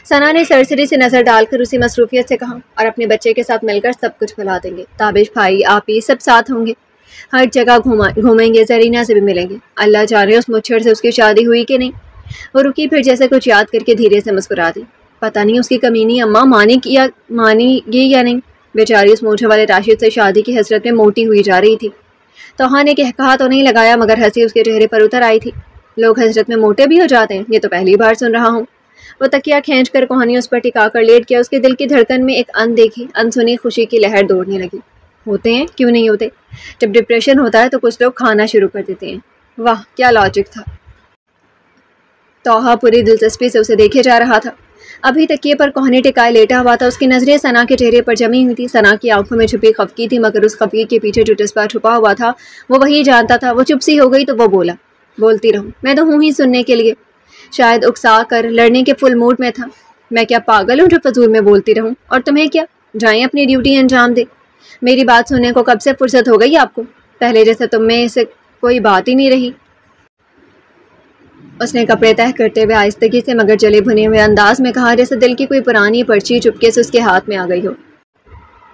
ثنا نے سرسری سے نظر ڈال کر اسی مصروفیت سے کہا، اور اپنے بچے کے ساتھ مل کر سب کچھ بھلا دیں گے، تابش بھائی آپی سب ساتھ ہوں گے، ہر جگہ گھومیں گے، زرینہ سے بھی ملیں گے۔ اللہ جانے اس مچھر سے اس کی شادی ہوئی کہ نہیں۔ وہ رکی، پھر جیسے کچھ یاد کر کے دھیرے سے مسکرا دی۔ پتہ نہیں اس کی کمینی اماں مانے گی یا نہیں، بیچاری اس مونچھوں والے راشد سے شادی کی حسرت میں موٹی ہوئی جا رہی تھی۔ توحا نے کہا تو نہیں لگایا، مگر ہنسی اس کے چہرے پر اتر آئی تھی۔ لوگ حسرت میں موٹے بھی ہو جاتے ہیں، یہ تو پہلی بار سن رہا ہوں۔ وہ تکیہ کھینچ کر کوہنی اس پر ٹکا کر لیٹ گیا، اس کے دل کی دھڑکن میں ایک اندیکھی انسنی خوشی کی لہر دوڑنے لگی۔ ہوتے ہیں، کیوں نہیں ہوتے؟ جب ڈپریشن ہوتا ہے تو کچھ لوگ کھانا شروع کر دیتے ہیں۔ واہ کیا لاجک تھا۔ توحا پوری دلچسپی سے اسے دیکھے جا رہا تھا۔ ابھی تکیے پر کوہنی ٹکائے لیٹا ہوا تھا، اس کی نظریں ثنا کے چہرے پر جمی ہوئی تھی۔ ثنا کی آنکھوں میں چھپی خفگی تھی، مگر اس خفگی کے پیچھے جو جذبہ چھپا ہوا تھا وہ وہی جانتا تھا۔ وہ چپ سی ہو گئی تو وہ بولا، بولتی رہوں، میں تو ہوں ہی سننے کے لیے۔ شاید اکسا کر لڑنے کے فل موڈ میں تھا۔ میں کیا پاگل ہوں جو فضول میں بولتی رہوں؟ اور تمہیں کیا؟ جائیں اپنی ڈیوٹی انجام دے۔ میری بات سننے کو کب سے فرصت ہو گئی آپ کو؟ پہلے جیسے تم میں سے کوئی بات ہی نہیں رہی۔ اس نے کپڑے تہہ کرتے ہوئے آہستگی سے مگر جلے بھنے ہوئے انداز میں کہا، جیسے دل کی کوئی پرانی پرچی چپکے سے اس کے ہاتھ میں آ گئی ہو۔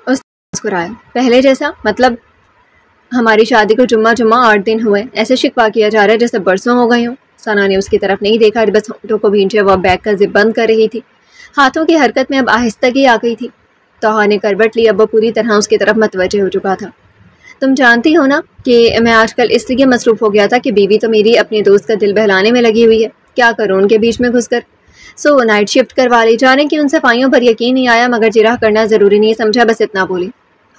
اس نے مسکرایا، پہلے جیسا مطلب؟ ہماری شادی کو جمعہ 8 دن ہوئے، ایسے شکوہ کیا جا رہا ہے جیسے برسوں ہو گئے ہوں۔ ثنا نے اس کی طرف نہیں دیکھا، بس ہونٹوں کو بھینچے وہ بیگ کا زپ بند کر رہی تھی۔ ہاتھوں کی حرکت میں اب آہستگی آ گئی تھی۔ توحا نے کروٹ لی، اب وہ پوری طرح اس کی طرف متوجہ ہو چکا تھا۔ تم جانتی ہو نا کہ میں آج کل اس لیے مصروف ہو گیا تھا کہ بیوی تو میری اپنے دوست کا دل بہلانے میں لگی ہوئی ہے، کیا کروں ان کے بیچ میں گھس کر؟ نائٹ شفٹ کروا لی۔ جانے کی ان صفائیوں پر یقین نہیں آیا، مگر جرح کرنا ضروری نہیں سمجھا، بس اتنا بولی،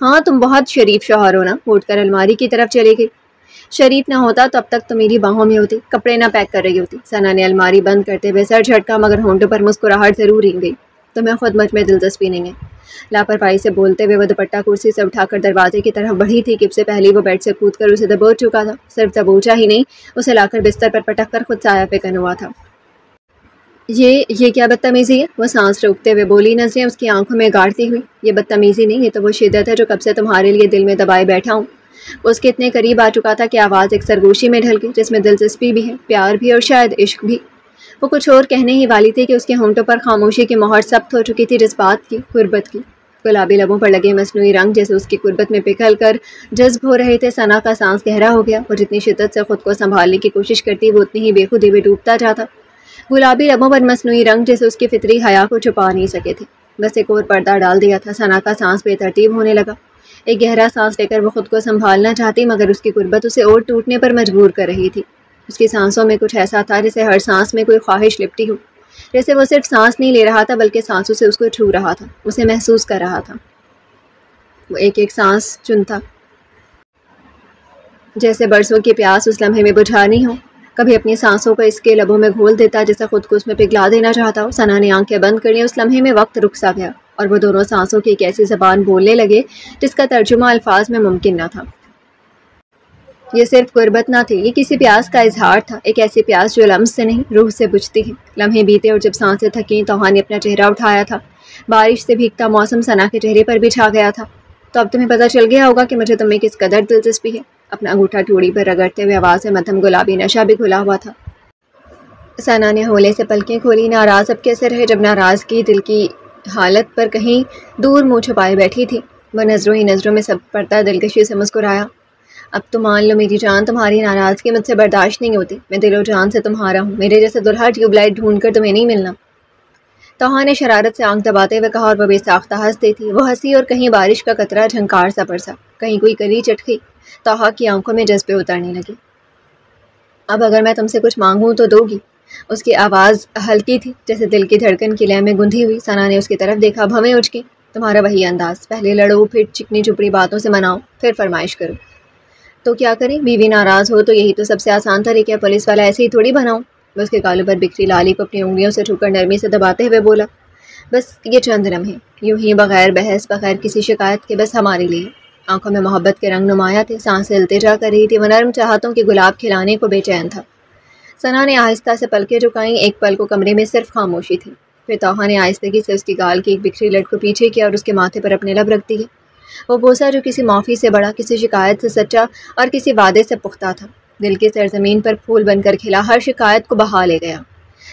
ہاں تم بہت شریف شوہر ہو نا۔ اٹھ کر الماری کی طرف چلی گئی۔ شریف نہ ہوتا تو اب تک تو میری باہوں میں ہوتی، کپڑے نہ پیک کر رہی ہوتی۔ ثنا نے الماری بند کرتے ہوئے سر جھٹکا، مگر ہونٹوں پر مسکراہٹ ضرور رنگ گئی۔ تمہیں خود مجھ میں دلچسپی نہیں ہے۔ لاپرواہی سے بولتے ہوئے وہ دوپٹہ کرسی سے اٹھا کر دروازے کی طرف بڑھی تھی کہ اس سے پہلے وہ بیڈ سے کود کر اسے دبوچ چکا تھا۔ صرف دبوچا ہی نہیں، اسے لا کر بستر پر پٹک کر خود سایہ فکن ہوا تھا۔ یہ کیا بدتمیزی ہے؟ وہ سانس روکتے ہوئے بولی، نظریں اس کی آنکھوں میں گاڑتی ہوئی۔ یہ بدتمیزی نہیں، یہ تو وہ شدت ہے جو کب سے تمہارے لیے دل میں دبائے بیٹھا ہوں۔ وہ اس کے اتنے قریب آ چکا تھا کہ آواز ایک سرگوشی میں ڈھل گئی، جس میں دلچسپی بھی ہے، پیار بھی اور شاید عشق بھی۔ وہ کچھ اور کہنے ہی والی تھی کہ اس کے ہونٹوں پر خاموشی کی مہر ثبت ہو چکی تھی، جذبات کی، قربت کی۔ گلابی لبوں پر لگے مصنوعی رنگ جیسے اس کی قربت میں پگھل کر جذب ہو رہے تھے۔ ثنا کا سانس گہرا ہو گیا۔ وہ جتنی شدت سے خود کو سنبھالنے کی کوشش کرتی، وہ اتنی ہی بے خودی میں ڈوبتا جاتا۔ گلابی لبوں پر مصنوعی رنگ جیسے اس کی فطری حیا کو چھپا نہیں سکے تھے، بس ایک اور پردہ ڈال دیا تھا۔ ثنا کا سانس بے ترتیب ہونے لگا۔ ایک گہرا سانس لے کر وہ خود کو سنبھالنا چاہتی، مگر اس کی قربت اسے اور ٹوٹنے پر مجبور کر رہی تھی۔ اس کی سانسوں میں کچھ ایسا تھا جیسے ہر سانس میں کوئی خواہش لپٹی ہو، جیسے وہ صرف سانس نہیں لے رہا تھا بلکہ سانسوں سے اس کو چھو رہا تھا، اسے محسوس کر رہا تھا۔ وہ ایک ایک سانس چنتا، جیسے برسوں کی پیاس اس لمحے میں بجھانی ہو۔ کبھی اپنی سانسوں کو اس کے لبوں میں گھول دیتا جیسے خود کو اس میں پگھلا دینا چاہتا ہو۔ ثنا نے آنکھیں بند کر لیں۔ اس لمحے میں وقت رک سا گیا اور وہ دونوں سانسوں کی ایک ایسی زبان بولنے لگے جس کا ترجمہ الفاظ میں ممکن نہ تھا۔ یہ صرف قربت نہ تھی، یہ کسی پیاس کا اظہار تھا، ایک ایسی پیاس جو لمس سے نہیں روح سے بجھتی ہے۔ لمحے بیتے اور جب سانسیں تھکیں، توحا نے اپنا چہرہ اٹھایا تھا۔ بارش سے بھیگتا موسم ثنا کے چہرے پر بھی چھا گیا تھا۔ تو اب تمہیں پتہ چل گیا ہوگا کہ مجھے تم میں کس قدر دلچسپی ہے۔ اپنا انگوٹھا ٹوڑی پر رگڑتے ہوئے آواز میں مدھم گلابی نشہ بھی گھلا ہوا تھا۔ ثنا نے ہولے سے پلکیں کھولی۔ ناراض اب کیسے رہے جب ناراضگی دل کی حالت پر کہیں دور منہ چھپائے بیٹھی تھی۔ وہ نظروں ہی نظروں میں سب پڑتا دلکشی سے مسکرایا۔ اب تو مان لو میری جان، تمہاری ناراضگی مجھ سے برداشت نہیں ہوتی۔ میں دل و جان سے تمہارا ہوں، میرے جیسے دلہا ٹیوب لائٹ ڈھونڈ کر تمہیں نہیں ملنا۔ توحا نے شرارت سے آنکھ دباتے ہوئے کہا اور وہ بے ساختہ ہنس دی تھی۔ وہ ہنسی اور کہیں بارش کا قطرہ جھنکار سا برسا، کہیں کوئی کلی چٹکی۔ توحا کی آنکھوں میں جذبے اترنے لگے۔ اب اگر میں تم سے کچھ مانگوں تو دو گی؟ اس کی آواز ہلکی تھی جیسے دل کی دھڑکن کی لے میں گندھی ہوئی۔ ثنا نے اس کی طرف دیکھا، بھویں اچکی۔ تمہارا وہی انداز، پہلے لڑو پھر چکنی چپڑی باتوں سے مناؤ پھر فرمائش کرو۔ تو کیا کریں، بیوی ناراض ہو تو یہی تو سب سے آسان طریقہ ہے، پولیس والا ایسے ہی تھوڑی بناؤ۔ وہ اس کے گالوں پر بکھری لالی کو اپنی انگلیوں سے چھو کر نرمی سے دباتے ہوئے بولا، بس یہ چند لمحے یوں ہی بغیر بحث بغیر کسی شکایت کے بس ہمارے لیے۔ آنکھوں میں محبت کے رنگ نمایاں تھے، سانسیں التجا کر رہی تھی، وہ نرم چاہتوں کے گلاب کھلانے کو بے چین تھا۔ ثنا نے آہستہ سے پلکیں جھکائیں، ایک پل کو کمرے میں صرف خاموشی تھی، پھر توحا نے آہستگی سے اس کی گال کی ایک بکھری لٹ کو پیچھے کیا اور اس کے ماتھے پر اپنے لب رکھ دیے۔ وہ بوسہ جو کسی معافی سے بڑا، کسی شکایت سے سچا اور کسی وعدے سے پختہ تھا، دل کی سرزمین پر پھول بن کر کھلا، ہر شکایت کو بہا لے گیا۔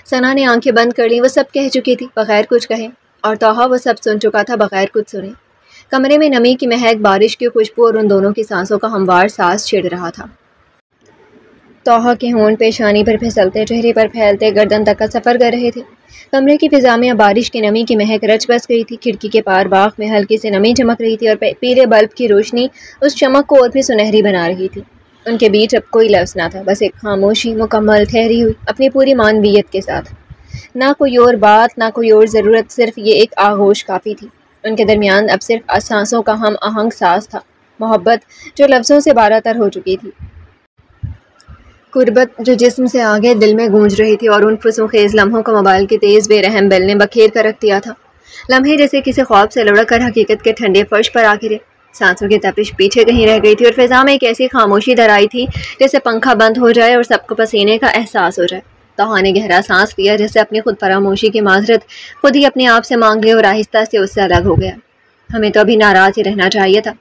ثنا نے آنکھیں بند کر لیں، وہ سب کہہ چکی تھی بغیر کچھ کہے، اور توحا وہ سب سن چکا تھا بغیر کچھ سنے۔ کمرے میں نمی کی مہک، بارش کی خوشبو اور ان دونوں کی سانسوں کا ہموار ساز چھڑ رہا تھا۔ توحا کے ہونٹ پیشانی پر پھسلتے، چہرے پر پھیلتے، گردن تک کا سفر کر رہے تھے۔ کمرے کی فضا میں اب بارش کی نمی کی مہک رچ بس گئی تھی، کھڑکی کے پار باغ میں ہلکی سی نمی چمک رہی تھی اور پیلے بلب کی روشنی اس چمک کو اور بھی سنہری بنا رہی تھی۔ ان کے بیچ اب کوئی لفظ نہ تھا، بس ایک خاموشی مکمل ٹھہری ہوئی اپنی پوری معنویت کے ساتھ۔ نہ کوئی اور بات، نہ کوئی اور ضرورت، صرف یہ ایک آغوش کافی تھی۔ ان کے درمیان اب صرف سانسوں کا ہم آہنگ ساز تھا، محبت جو لفظوں سے بارہ تر ہو چکی تھی، قربت جو جسم سے آگے دل میں گونج رہی تھی، اور ان فسوں خیز لمحوں کو موبائل کی تیز بے رحم بیل نے بکھیر کر رکھ دیا تھا۔ لمحے جیسے کسی خواب سے لڑک کر حقیقت کے ٹھنڈے فرش پر آ گرے، سانسوں کی تپش پیچھے کہیں رہ گئی تھی اور فضا میں ایک ایسی خاموشی در آئی تھی جیسے پنکھا بند ہو جائے اور سب کو پسینے کا احساس ہو جائے۔ توحا نے گہرا سانس لیا، جیسے اپنی خود فراموشی کی معذرت خود ہی اپنے آپ سے مانگ لے، اور آہستہ سے اس سے الگ ہو گیا۔ ہمیں تو ابھی ناراض ہی رہنا چاہیے تھا،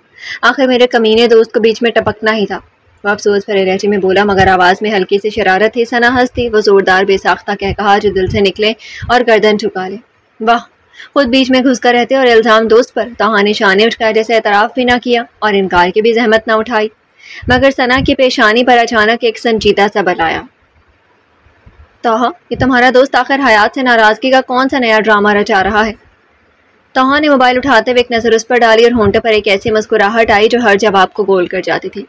آخر میرے کمینے دوست کو بیچ میں ٹپکنا ہی تھا، وہ افسوس بھرے لہجے میں بولا، مگر آواز میں ہلکی سی شرارت تھی۔ ثنا ہنسی، وہ زوردار بے ساختہ کہا جو دل سے نکلے اور گردن جھکا لے۔ واہ، خود بیچ میں گھس کر رہتے اور الزام دوست پر۔ توحا نے شانے اٹھائے، جیسے اعتراف بھی نہ کیا اور انکار کی بھی زحمت نہ اٹھائی، مگر ثنا کی پیشانی پر اچانک ایک سنجیدہ سا بل آیا۔ توحا، یہ تمہارا دوست آخر حیات سے ناراضگی کا کون سا نیا ڈرامہ رچا رہا ہے؟ توحا نے موبائل اٹھاتے ہوئے ایک نظر اس پر ڈالی اور ہونٹوں پر ایک ایسی مسکراہٹ آئی جو ہر جواب کو گول کر جاتی تھی۔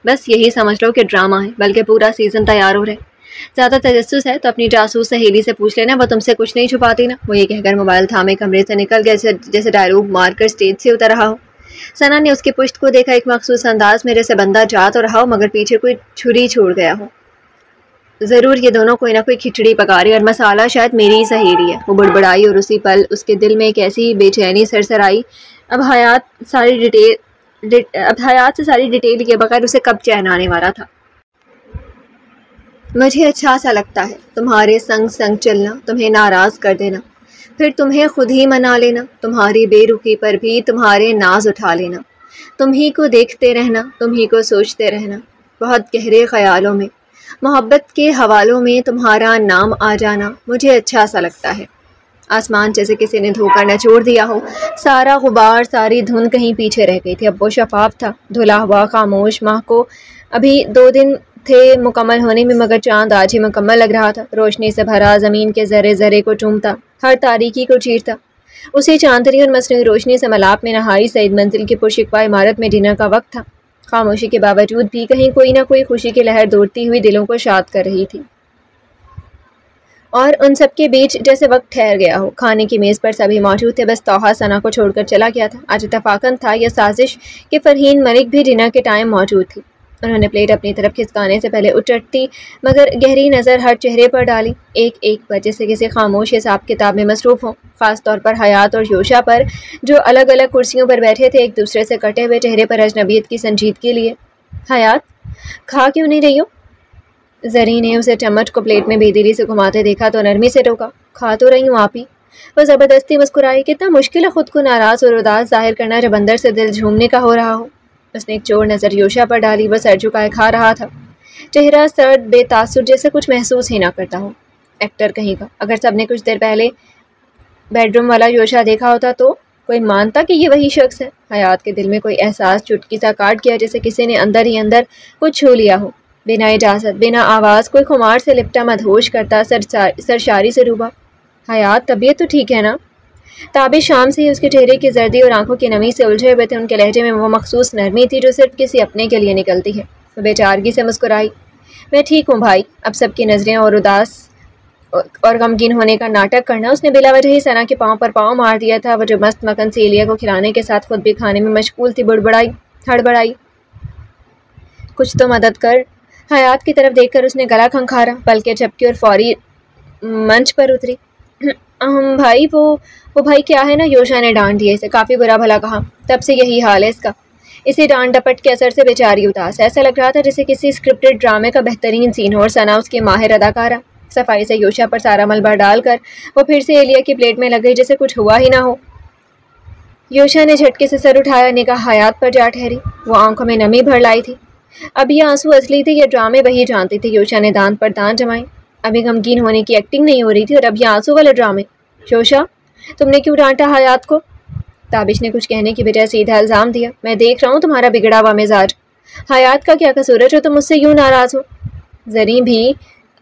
بس یہی سمجھ لو کہ ڈرامہ ہے، بلکہ پورا سیزن تیار ہو رہا ہے۔ زیادہ تجسس ہے تو اپنی جاسوس سہیلی سے پوچھ لینا، وہ تم سے کچھ نہیں چھپاتی نا۔ وہ یہ کہہ کر موبائل تھامے کمرے سے نکل گیا، جیسے ڈائیلاگ مار کر اسٹیج سے اتر رہا ہو۔ ثنا نے اس کی پشت کو دیکھا، ایک مخصوص انداز میں جیسے بندہ جا تو رہا ہو مگر پیچھے کوئی چھری چھوڑ گیا ہو۔ ضرور یہ دونوں کوئی نہ کوئی کھچڑی پکا رہی، اور مسالہ شاید میری ہی سہیلی ہے، وہ بڑبڑائی، اور اسی پل اس کے دل میں ایک ایسی بے چینی سرسر آئی۔ اب حیات سے ساری ڈیٹیل کے بغیر اسے کب چین آنے والا تھا۔ مجھے اچھا سا لگتا ہے تمہارے سنگ سنگ چلنا، تمہیں ناراض کر دینا، پھر تمہیں خود ہی منا لینا، تمہاری بے رخی پر بھی تمہارے ناز اٹھا لینا، تمہیں کو دیکھتے رہنا، تمہیں کو سوچتے رہنا، بہت گہرے خیالوں میں، محبت کے حوالوں میں تمہارا نام آ جانا مجھے اچھا سا لگتا ہے۔ آسمان جیسے کسی نے دھو کر نچوڑ دیا ہو، سارا غبار، ساری دھند کہیں پیچھے رہ گئی تھی، اب وہ شفاف تھا، دھلا ہوا خاموش۔ ماہ کو ابھی 2 دن تھے مکمل ہونے میں، مگر چاند آج ہی مکمل لگ رہا تھا، روشنی سے بھرا، زمین کے ذرے ذرے کو چومتا، ہر تاریکی کو چیرتا۔ اسی چاندنی اور مصنوعی روشنی سے ملاپ میں نہائی سعید منزل کی پرشکوہ عمارت میں ڈنر کا وقت تھا۔ خاموشی کے باوجود بھی کہیں کوئی نہ کوئی خوشی کی لہر دوڑتی ہوئی دلوں کو شاد کر رہی تھی، اور ان سب کے بیچ جیسے وقت ٹھہر گیا ہو۔ کھانے کی میز پر سبھی موجود تھے، بس توحا ثنا کو چھوڑ کر چلا گیا تھا۔ آج اتفاقاً تھا یا سازش کہ فرحین ملک بھی ڈنر کے ٹائم موجود تھی۔ انہوں نے پلیٹ اپنی طرف کھسکانے سے پہلے اچٹتی مگر گہری نظر ہر چہرے پر ڈالی، ایک ایک پر، جیسے کسی خاموش حساب کتاب میں مصروف ہوں، خاص طور پر حیات اور یوشا پر، جو الگ الگ کرسیوں پر بیٹھے تھے، ایک دوسرے سے کٹے ہوئے چہرے پر اجنبیت کی سنجیدگی لیے۔ حیات، کھا کیوں نہیں رہی ہو؟ زری نے اسے چمچ کو پلیٹ میں بے دلی سے گھماتے دیکھا تو نرمی سے ٹوکا، کھا تو رہی ہوں آپ ہی۔ وہ زبردستی مسکرائی، کتنا مشکل ہے خود کو ناراض اور اداس ظاہر کرنا جب اندر سے دل جھومنے کا ہو رہا ہو۔ اس نے ایک چور نظر یوشا پر ڈالی، وہ سر جھکائے کھا رہا تھا، چہرہ سرد بے تاثر، جیسے کچھ محسوس ہی نہ کرتا ہو۔ ایکٹر کہیں کا، اگر سب نے کچھ دیر پہلے بیڈ روم والا یوشا دیکھا ہوتا تو کوئی مانتا کہ یہ وہی شخص ہے۔ حیات کے دل میں کوئی احساس چٹکی سا کاٹ گیا، جیسے کسی نے اندر ہی اندر کچھ چھو لیا ہو، بنا اجازت، بنا آواز، کوئی خمار سے لپٹا مدہوش کرتا سرشاری سے ڈوبا۔ حیات، طبیعت تو ٹھیک ہے نا؟ تابش شام سے ہی اس کے چہرے کی زردی اور آنکھوں کی نمی سے الجھے ہوئے تھے، ان کے لہجے میں وہ مخصوص نرمی تھی جو صرف کسی اپنے کے لیے نکلتی ہے۔ وہ بے چارگی سے مسکرائی، میں ٹھیک ہوں بھائی۔ اب سب کی نظریں اور اداس اور غمگین ہونے کا ناٹک کرنا۔ اس نے بلا وجہ ہی ثنا کے پاؤں پر پاؤں مار دیا تھا۔ وہ جو مست مکن سے ایلیا کو کھلانے کے ساتھ خود بھی کھانے میں مشغول تھی، ہڑبڑائی، کچھ تو مدد کر۔ حیات کی طرف دیکھ کر اس نے گلا کھنکھارا، پلکیں جھپکی اور فوری منچ پر اتری۔ بھائی وہ بھائی کیا ہے نا، یوشا نے ڈانٹ دیا اسے، کافی برا بھلا کہا۔ تب سے یہی حال ہے اس کا۔ اسی ڈانٹ ڈپٹ کے اثر سے بیچاری اداس ہے، ایسا لگ رہا تھا جیسے کسی اسکرپٹڈ ڈرامے کا بہترین سین ہو، اور ثنا اس کی ماہر اداکارہ۔ صفائی سے یوشا پر سارا ملبہ ڈال کر وہ پھر سے ایلیا کی پلیٹ میں لگ گئی جیسے کچھ ہوا ہی نہ ہو۔ یوشا نے جھٹکے سے سر اٹھایا، نگاہ حیات پر جا ٹھہری۔ وہ آنکھوں میں نمی بھر لائی تھی۔ اب یہ آنسو اصلی تھے یا ڈرامے، وہی جانتی تھی۔ یوشا نے دانت پر دانت جمائے۔ ابھی غمگین ہونے کی ایکٹنگ نہیں ہو رہی تھی، اور اب یہ آنسو والے ڈرامے۔ یوشا، تم نے کیوں ڈانٹا حیات کو؟ تابش نے کچھ کہنے کی بجائے سیدھا الزام دیا۔ میں دیکھ رہا ہوں تمہارا بگڑا ہوا مزاج۔ حیات کا کیا قصور ہے جو تم مجھ سے یوں ناراض ہو؟ زریں بھی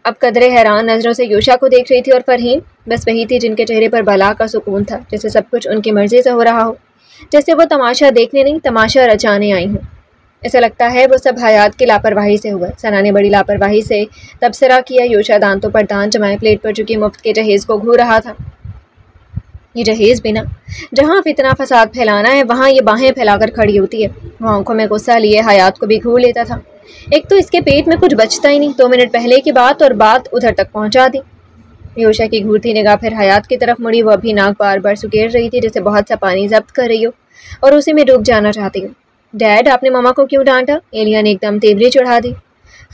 اب قدرے حیران نظروں سے یوشا کو دیکھ رہی تھی، اور فرحین بس وہی تھی جن کے چہرے پر بلا کا سکون تھا، جیسے سب کچھ ان کی مرضی سے ہو رہا ہو، جیسے وہ تماشا دیکھنے نہیں تماشا رچانے آئی ہوں۔ ایسا لگتا ہے وہ سب حیات کی لاپرواہی سے ہوا۔ ثنا نے بڑی لاپرواہی سے تبصرہ کیا۔ یوشا دانتوں پر دانت جمائے پلیٹ پر چکی مفت کے جہیز کو گھو رہا تھا۔ یہ جہیز بنا، جہاں فتنہ فساد پھیلانا ہے وہاں یہ باہیں پھیلا کر کھڑی ہوتی ہے۔ وہ آنکھوں میں غصہ لیے حیات کو بھی گھو لیتا تھا۔ ایک تو اس کے پیٹ میں کچھ بچتا ہی نہیں، 2 منٹ پہلے کی بات اور بات ادھر تک پہنچا دی۔ یوشا کی گھورتی نگاہ پھر حیات کی طرف مڑی۔ وہ ابھی ناک بار بار سکیڑ رہی تھی جیسے بہت سا پانی ضبط کر رہی ہو اور اسی میں ڈوب جانا چاہتی ہو۔ ڈیڈ، آپ نے ماما کو کیوں ڈانٹا؟ ایلیا نے ایک دم تیوری چڑھا دی۔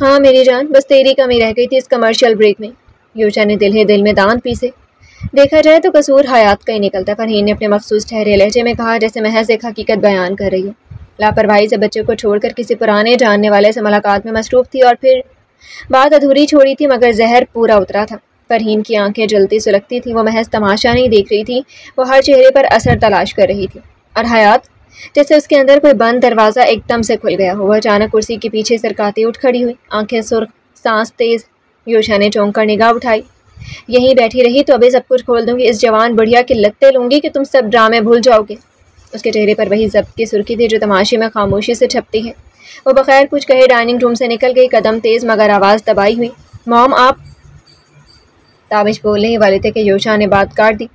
ہاں میری جان، بس تیری کمی رہ گئی تھی اس کمرشل بریک میں۔ یوشا نے دل ہی دل میں دانت پیسے۔ دیکھا جائے تو قصور حیات کا ہی نکلتا، فرحین نے اپنے مخصوص ٹھہرے لہجے میں کہا، جیسے محض ایک حقیقت بیان کر رہی ہو۔ لاپرواہی سے بچے کو چھوڑ کر کسی پرانے جاننے والے سے ملاقات میں مصروف تھی، اور پھر بات ادھوری چھوڑی تھی مگر زہر پورا اترا تھا۔ فرحین کی آنکھیں جلتی سلگتی تھیں، وہ محض تماشا نہیں دیکھ رہی تھی، وہ ہر چہرے پر اثر تلاش کر رہی تھی۔ اور حیات جیسے اس کے اندر کوئی بند دروازہ ایک دم سے کھل گیا ہو۔ وہ اچانک کرسی کے پیچھے سرکاتی اٹھ کھڑی ہوئی، آنکھیں سرخ، سانس تیز۔ یوشا نے چونک کر نگاہ اٹھائی۔ یہیں بیٹھی رہی تو ابھی سب کچھ کھول دوں گی، اس جوان بڑھیا کے لتے لوں گی کہ تم سب ڈرامے بھول جاؤ گے۔ اس کے چہرے پر وہی ضبط کی سرخی تھی جو تماشے میں خاموشی سے چھپتی ہے۔ وہ بغیر کچھ کہے ڈائننگ روم سے نکل گئی، قدم تیز مگر آواز دبائی ہوئی۔ مام، آپ؟ تابش بولنے ہی والے تھے کہ یوشا نے بات کاٹ دی۔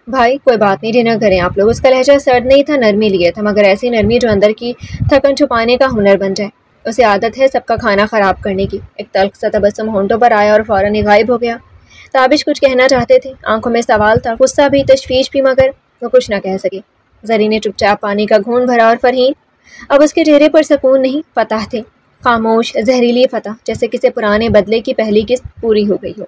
بھائی کوئی بات نہیں، ڈنر کریں آپ لوگ۔ اس کا لہجہ سرد نہیں تھا، نرمی لیے تھا، مگر ایسی نرمی جو اندر کی تھکن چھپانے کا ہنر بن جائے۔ اسے عادت ہے سب کا کھانا خراب کرنے کی۔ ایک تلخ سا تبسم ہونٹوں پر آیا اور فوراً ہی غائب ہو گیا۔ تابش کچھ کہنا چاہتے تھے، آنکھوں میں سوال تھا، غصہ بھی، تشویش بھی، مگر وہ کچھ نہ کہہ سکے۔ زری نے چپ چاپ پانی کا گھونٹ بھرا، اور فرحین اب اس کے چہرے پر سکون نہیں، فتح تھے، خاموش زہریلی فتح، جیسے کسی پرانے بدلے کی پہلی قسط پوری ہو گئی ہو۔